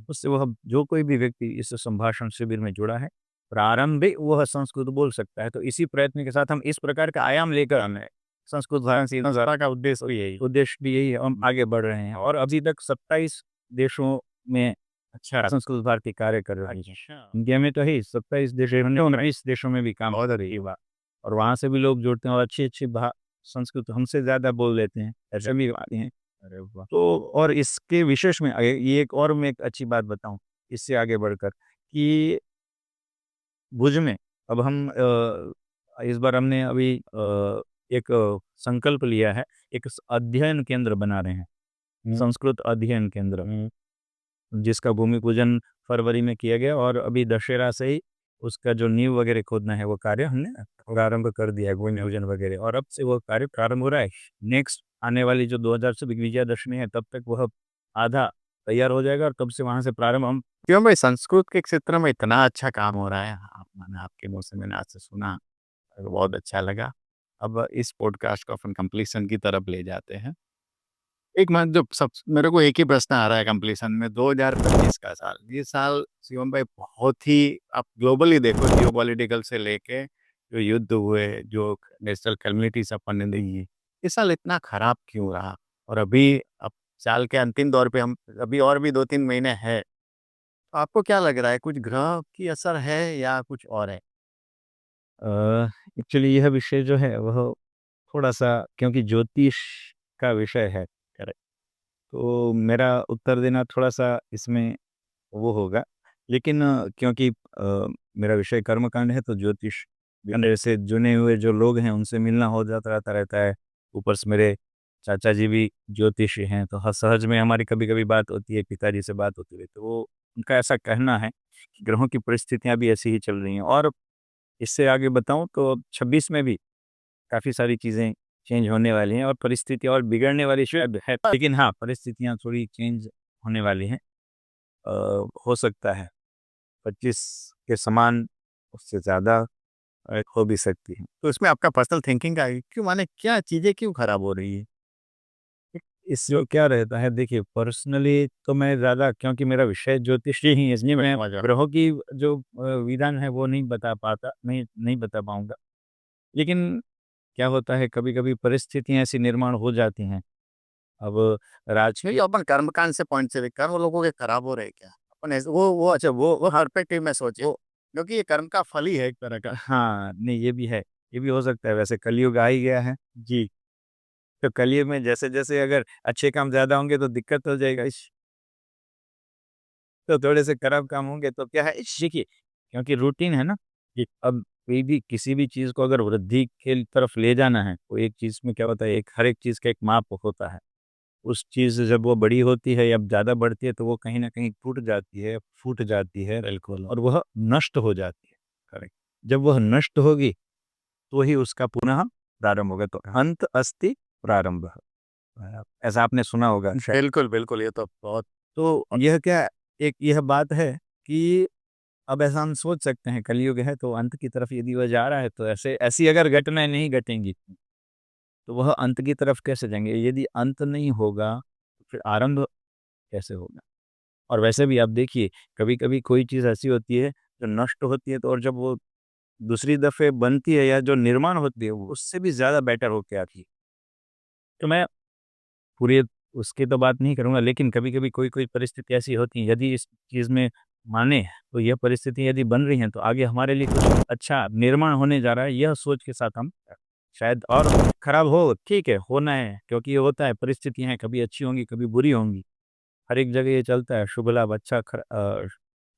[SPEAKER 2] उससे वह, जो कोई भी व्यक्ति इस संभाषण शिविर में जुड़ा है, प्रारंभिक वह संस्कृत बोल सकता है। तो इसी प्रयत्न के साथ हम इस प्रकार का आयाम लेकर आना है। संस्कृत भाषा का उद्देश्य भी यही है, हम आगे बढ़ रहे हैं, और अभी तक 27 देशों में अच्छा संस्कृत भारती कार्य कर रही है।
[SPEAKER 1] अच्छा।
[SPEAKER 2] इंडिया में तो है ही 27 देश, 19 देशों में भी काम हो रही है, और वहाँ से भी लोग जुड़ते हैं, और अच्छी-अच्छी संस्कृत हमसे ज़्यादा बोल लेते हैं, ऐसे भी आते हैं। अरे वाह! तो और इसके विशेष में ये एक और मैं एक अच्छी बात बताऊँ, इससे आगे बढ़कर, कि भुज में अब हम इस बार हमने अभी एक संकल्प लिया है, एक अध्ययन केंद्र बना रहे हैं, संस्कृत अध्ययन केंद्र। जिसका भूमि पूजन फरवरी में किया गया और अभी दशहरा से ही उसका जो नींव वगैरह खोदना है वो कार्य हमने प्रारंभ कर दिया है, भूमि पूजन वगैरह, और अब से वो कार्य प्रारंभ हो रहा है। नेक्स्ट आने वाली जो 2026 विजयादशमी है तब तक वह आधा तैयार हो जाएगा और तब से वहाँ से प्रारंभ हम।
[SPEAKER 1] क्यों भाई, संस्कृत के क्षेत्र में इतना अच्छा काम हो रहा है, मैंने आपके मुँह से मैंने आज से सुना, बहुत अच्छा लगा। अब इस पॉडकास्ट को अपन कंप्लीशन की तरफ ले जाते हैं। एक मैं जो सब मेरे को एक ही प्रश्न आ रहा है कंप्लीशन में, 2025 का साल, ये साल शिवम भाई बहुत ही, आप ग्लोबली देखो, जियोपॉलिटिकल से लेके जो युद्ध हुए, जो नेशनल कैलेमिटीज अपन ने देखी, ये साल इतना खराब क्यों रहा? और अभी अब साल के अंतिम दौर पे हम, अभी और भी 2-3 महीने हैं, तो आपको क्या लग रहा है, कुछ ग्रह की असर है या कुछ और है?
[SPEAKER 2] एक्चुअली यह विषय जो है वह थोड़ा-सा, क्योंकि ज्योतिष का विषय है, करेक्ट, तो मेरा उत्तर देना थोड़ा-सा इसमें वो होगा। लेकिन क्योंकि मेरा विषय कर्मकांड है तो ज्योतिष मेरे से जुड़े हुए जो लोग हैं उनसे मिलना हो जाता रहता रहता है। ऊपर से मेरे चाचा जी भी ज्योतिषी हैं, तो सहज में हमारी कभी-कभी बात होती है, पिताजी से बात होती है, तो वो उनका ऐसा कहना है कि ग्रहों की परिस्थितियाँ भी ऐसी ही चल रही हैं। और इससे आगे बताऊँ तो 26 में भी काफ़ी सारी चीज़ें चेंज होने वाली हैं और परिस्थितियाँ और बिगड़ने वाली शायद है, लेकिन हाँ, परिस्थितियाँ थोड़ी चेंज होने वाली हैं। अ, हो सकता है 25 के समान, उससे ज़्यादा हो भी सकती है।
[SPEAKER 1] तो इसमें आपका पर्सनल थिंकिंग का क्यों, माने क्या चीज़ें क्यों खराब हो रही है?
[SPEAKER 2] इस जो क्या रहता है, देखिए पर्सनली तो मैं ज़्यादा, क्योंकि मेरा विषय ज्योतिष ही है, इसलिए मैं
[SPEAKER 1] समझ रहा हूँ।
[SPEAKER 2] ग्रहों की जो विधान है वो नहीं बता पाता, नहीं बता पाऊँगा। लेकिन क्या होता है, कभी-कभी परिस्थितियाँ ऐसी निर्माण हो जाती हैं। अब
[SPEAKER 1] नहीं,
[SPEAKER 2] राजकीय।
[SPEAKER 1] अपन कर्मकांड से पॉइंट से कर्म लोगों के खराब हो रहे हैं क्या? अपन ऐसे वो अच्छा, वो पर्सपेक्टिव में सोचे,
[SPEAKER 2] वो
[SPEAKER 1] क्योंकि ये कर्म का फल ही है एक तरह का।
[SPEAKER 2] हाँ, नहीं ये भी है, ये भी हो सकता है, वैसे कलयुग आ ही गया है।
[SPEAKER 1] जी।
[SPEAKER 2] तो कलयुग में जैसे-जैसे अगर अच्छे काम ज़्यादा होंगे तो दिक्कत हो जाएगा, तो थोड़े से खराब काम होंगे तो क्या है, देखिए क्योंकि रूटीन है ना, कि अब कोई भी किसी भी चीज़ को अगर वृद्धि के तरफ ले जाना है, तो एक चीज़ में क्या होता है, एक हर एक चीज़ का एक माप होता है। उस चीज़ जब वो बड़ी होती है या ज़्यादा बढ़ती है तो वो कहीं न कहीं टूट जाती है, फूट जाती है,
[SPEAKER 1] बिल्कुल।
[SPEAKER 2] और वह नष्ट हो जाती है। करेक्ट। जब वह नष्ट होगी तो ही उसका पुनः प्रारंभ होगा, तो अंत अस्ति प्रारंभ। ऐसा आपने सुना होगा शायद।
[SPEAKER 1] बिल्कुल, बिल्कुल, ये तो बहुत।
[SPEAKER 2] तो यह क्या, एक यह बात है कि अब ऐसा हम सोच सकते हैं, कलयुग है तो अंत की तरफ यदि वह जा रहा है तो ऐसे ऐसी अगर घटनाएँ नहीं घटेंगी, तो वह अंत की तरफ कैसे जाएँगे? यदि अंत नहीं होगा, तो फिर आरंभ कैसे होगा? और वैसे भी आप देखिए, कभी-कभी कोई चीज़ ऐसी होती है जो नष्ट होती है, तो और जब वो दूसरी दफ़े बनती है या जो निर्माण होती है, वो उससे भी ज़्यादा बेटर होके आती है। तो मैं पूरी उसकी तो बात नहीं करूँगा, लेकिन कभी-कभी कोई-कोई परिस्थिति ऐसी होती है, यदि इस चीज़ में माने, तो यह परिस्थिति यदि बन रही हैं, तो आगे हमारे लिए कुछ अच्छा निर्माण होने जा रहा है, यह सोच के साथ हम शायद, और खराब हो, ठीक है, होना है, क्योंकि ये होता है, परिस्थितियाँ हैं, कभी अच्छी होंगी, कभी बुरी होंगी। हर एक जगह ये चलता है, शुभ-लाभ,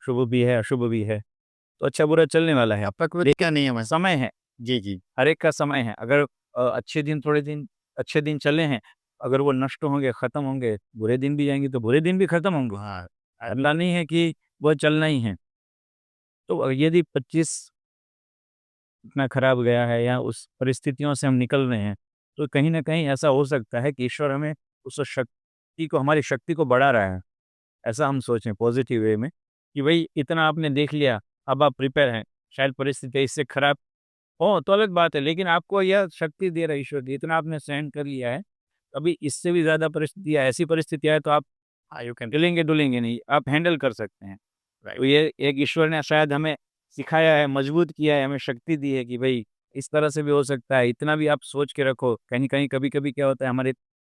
[SPEAKER 2] शुभ भी है, अशुभ भी है, तो अच्छा-बुरा चलने वाला है।
[SPEAKER 1] आपका कोई
[SPEAKER 2] लेकिन
[SPEAKER 1] क्या नियम है?
[SPEAKER 2] समय है,
[SPEAKER 1] जी, जी।
[SPEAKER 2] हर एक का समय है। अगर अच्छे दिन थोड़े दिन अच्छे दिन चले हैं, अगर वो नष्ट होंगे, खत्म होंगे, बुरे दिन भी जाएँगे, तो बुरे दिन भी खत्म होंगे।
[SPEAKER 1] हाँ,
[SPEAKER 2] ऐसा नहीं है कि वो चलना ही है। तो यदि 25 इतना खराब गया है या उस परिस्थितियों से हम निकल रहे हैं, तो कहीं न कहीं ऐसा हो सकता है कि ईश्वर हमें उस शक्ति को, हमारी शक्ति को बढ़ा रहा है। ऐसा हम सोचें पॉज़िटिव वे में, कि भई इतना आपने देख लिया, अब आप प्रिपेयर हैं। शायद परिस्थिति इससे खराब हो तो अलग बात है, लेकिन आपको यह शक्ति दे रहा है ईश्वर, की इतना आपने सहन कर लिया है, अभी इससे भी ज़्यादा परिस्थितियाँ, ऐसी परिस्थितियाँ है तो आप
[SPEAKER 1] हाँ, यू कैन।
[SPEAKER 2] हिलेंगे-डुलेंगे नहीं, आप हैंडल कर सकते हैं। तो
[SPEAKER 1] राइट।
[SPEAKER 2] ये एक ईश्वर ने शायद हमें सिखाया है, मजबूत किया है, हमें शक्ति दी है कि भई इस तरह से भी हो सकता है, इतना भी आप सोच के रखो। कहीं-कहीं, कभी-कभी क्या होता है, हमारी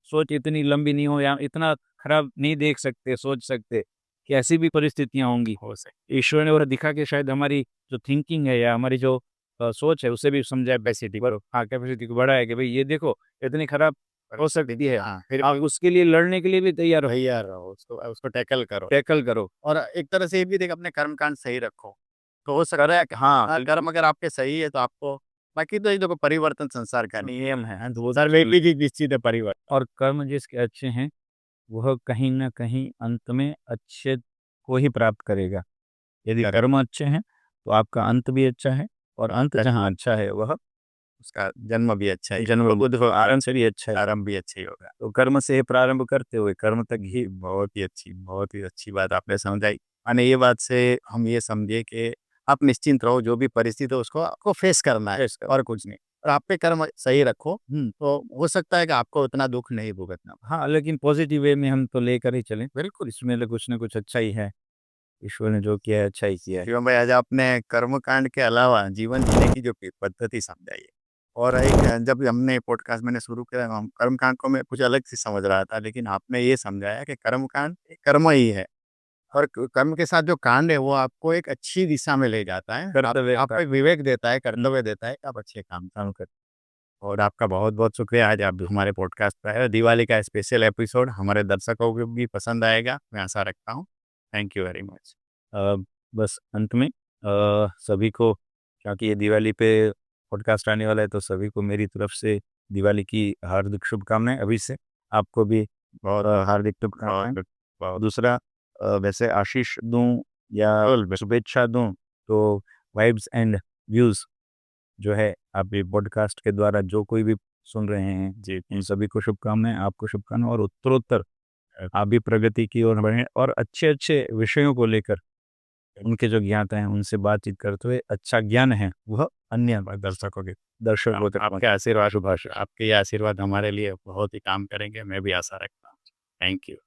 [SPEAKER 2] सोच इतनी लंबी नहीं हो या इतना खराब नहीं देख सकते, सोच सकते कि ऐसी भी परिस्थितियाँ होंगी।
[SPEAKER 1] हो सके।
[SPEAKER 2] ईश्वर ने वो दिखा के शायद हमारी जो थिंकिंग है या हमारी जो सोच है उसे भी समझाया,
[SPEAKER 1] कैपेसिटी को।
[SPEAKER 2] हाँ, कैपेसिटी को बढ़ाया कि भई ये देखो, इतनी खराब हो सकती है।
[SPEAKER 1] हाँ, फिर
[SPEAKER 2] आप उसके लिए लड़ने के लिए भी तैयार हो,
[SPEAKER 1] भैया रहो, उसको उसको टैकल करो।
[SPEAKER 2] टैकल करो।
[SPEAKER 1] और एक तरह से ये भी देख, अपने कर्मकांड सही रखो, तो हो सकता है
[SPEAKER 2] करेक्ट, हाँ,
[SPEAKER 1] कर्म अगर आपके सही है तो आपको, बाकी तो ये देखो, परिवर्तन संसार का नियम
[SPEAKER 2] नियम है।
[SPEAKER 1] है, तो वो सर वे भी निश्चित है परिवर्तन।
[SPEAKER 2] और कर्म जिसके अच्छे हैं, वह कहीं न कहीं अंत में अच्छे को ही प्राप्त करेगा। यदि कर्म अच्छे हैं, तो आपका अंत भी अच्छा है और अंत जहाँ अच्छा है वह
[SPEAKER 1] उसका जन्म भी अच्छा है,
[SPEAKER 2] जन्म बुद्ध आरंभ से भी अच्छा है।
[SPEAKER 1] आरंभ भी अच्छा ही होगा।
[SPEAKER 2] तो कर्म से प्रारंभ करते हुए कर्म तक ही
[SPEAKER 1] बहुत ही अच्छी बात आपने समझाई। माने ये बात से हम ये समझे कि आप निश्चिंत रहो, जो भी परिस्थिति हो उसको आपको फेस करना है
[SPEAKER 2] फेस
[SPEAKER 1] और कुछ नहीं। और आप पे कर्म सही रखो, तो हो सकता है कि आपको उतना दुःख नहीं भुगतना पड़े।
[SPEAKER 2] हाँ, लेकिन पॉज़िटिव वे में हम तो लेकर ही चलें। बिल्कुल, इसमें तो कुछ न कुछ अच्छा ही है। ईश्वर ने जो किया है अच्छा ही किया है।
[SPEAKER 1] शिवम भाई, आज आपने कर्मकांड के अलावा जीवन जीने की जो पद्धति समझाई है, और एक जब हमने पॉडकास्ट मैंने शुरू किया, हम कर्मकांड को मैं कुछ अलग से समझ रहा था, लेकिन आपने ये समझाया कि कर्मकांड एक कर्म ही है, और कर्म के साथ जो कांड है वो आपको एक अच्छी दिशा में ले जाता है,
[SPEAKER 2] कर्तव्य
[SPEAKER 1] आपको एक विवेक देता है, कर्तव्य देता है कि आप अच्छे काम करें। और आपका बहुत बहुत शुक्रिया, आज आप हमारे पॉडकास्ट पर आए। दिवाली का स्पेशल एपिसोड हमारे दर्शकों को भी पसंद आएगा, मैं आशा रखता हूँ। Thank you very much.
[SPEAKER 2] अ, बस अंत में सभी को, क्योंकि ये दिवाली पे पॉडकास्ट आने वाला है, तो सभी को मेरी तरफ से दिवाली की हार्दिक शुभकामनाएँ अभी से। आपको भी
[SPEAKER 1] बहुत
[SPEAKER 2] हार्दिक शुभकामनाएँ।
[SPEAKER 1] बहुत
[SPEAKER 2] दूसरा, वैसे आशीष दूँ या शुभेच्छा दूँ, तो वाइब्स एंड व्यूज़ जो है, आप ये पॉडकास्ट के द्वारा जो कोई भी सुन रहे हैं,
[SPEAKER 1] जी,
[SPEAKER 2] उन सभी को शुभकामनाएँ, आपको शुभकामनाएँ और उत्तरोत्तर आप भी प्रगति की ओर बढ़ें और अच्छे-अच्छे विषयों को लेकर उनके जो ज्ञाता हैं, उनसे बातचीत करते हुए अच्छा ज्ञान है, वह अन्य दर्शकों तक
[SPEAKER 1] आपके आशीर्वाद, आपके ये आशीर्वाद हमारे लिए बहुत ही काम करेंगे, मैं भी आशा रखता हूँ। Thank you.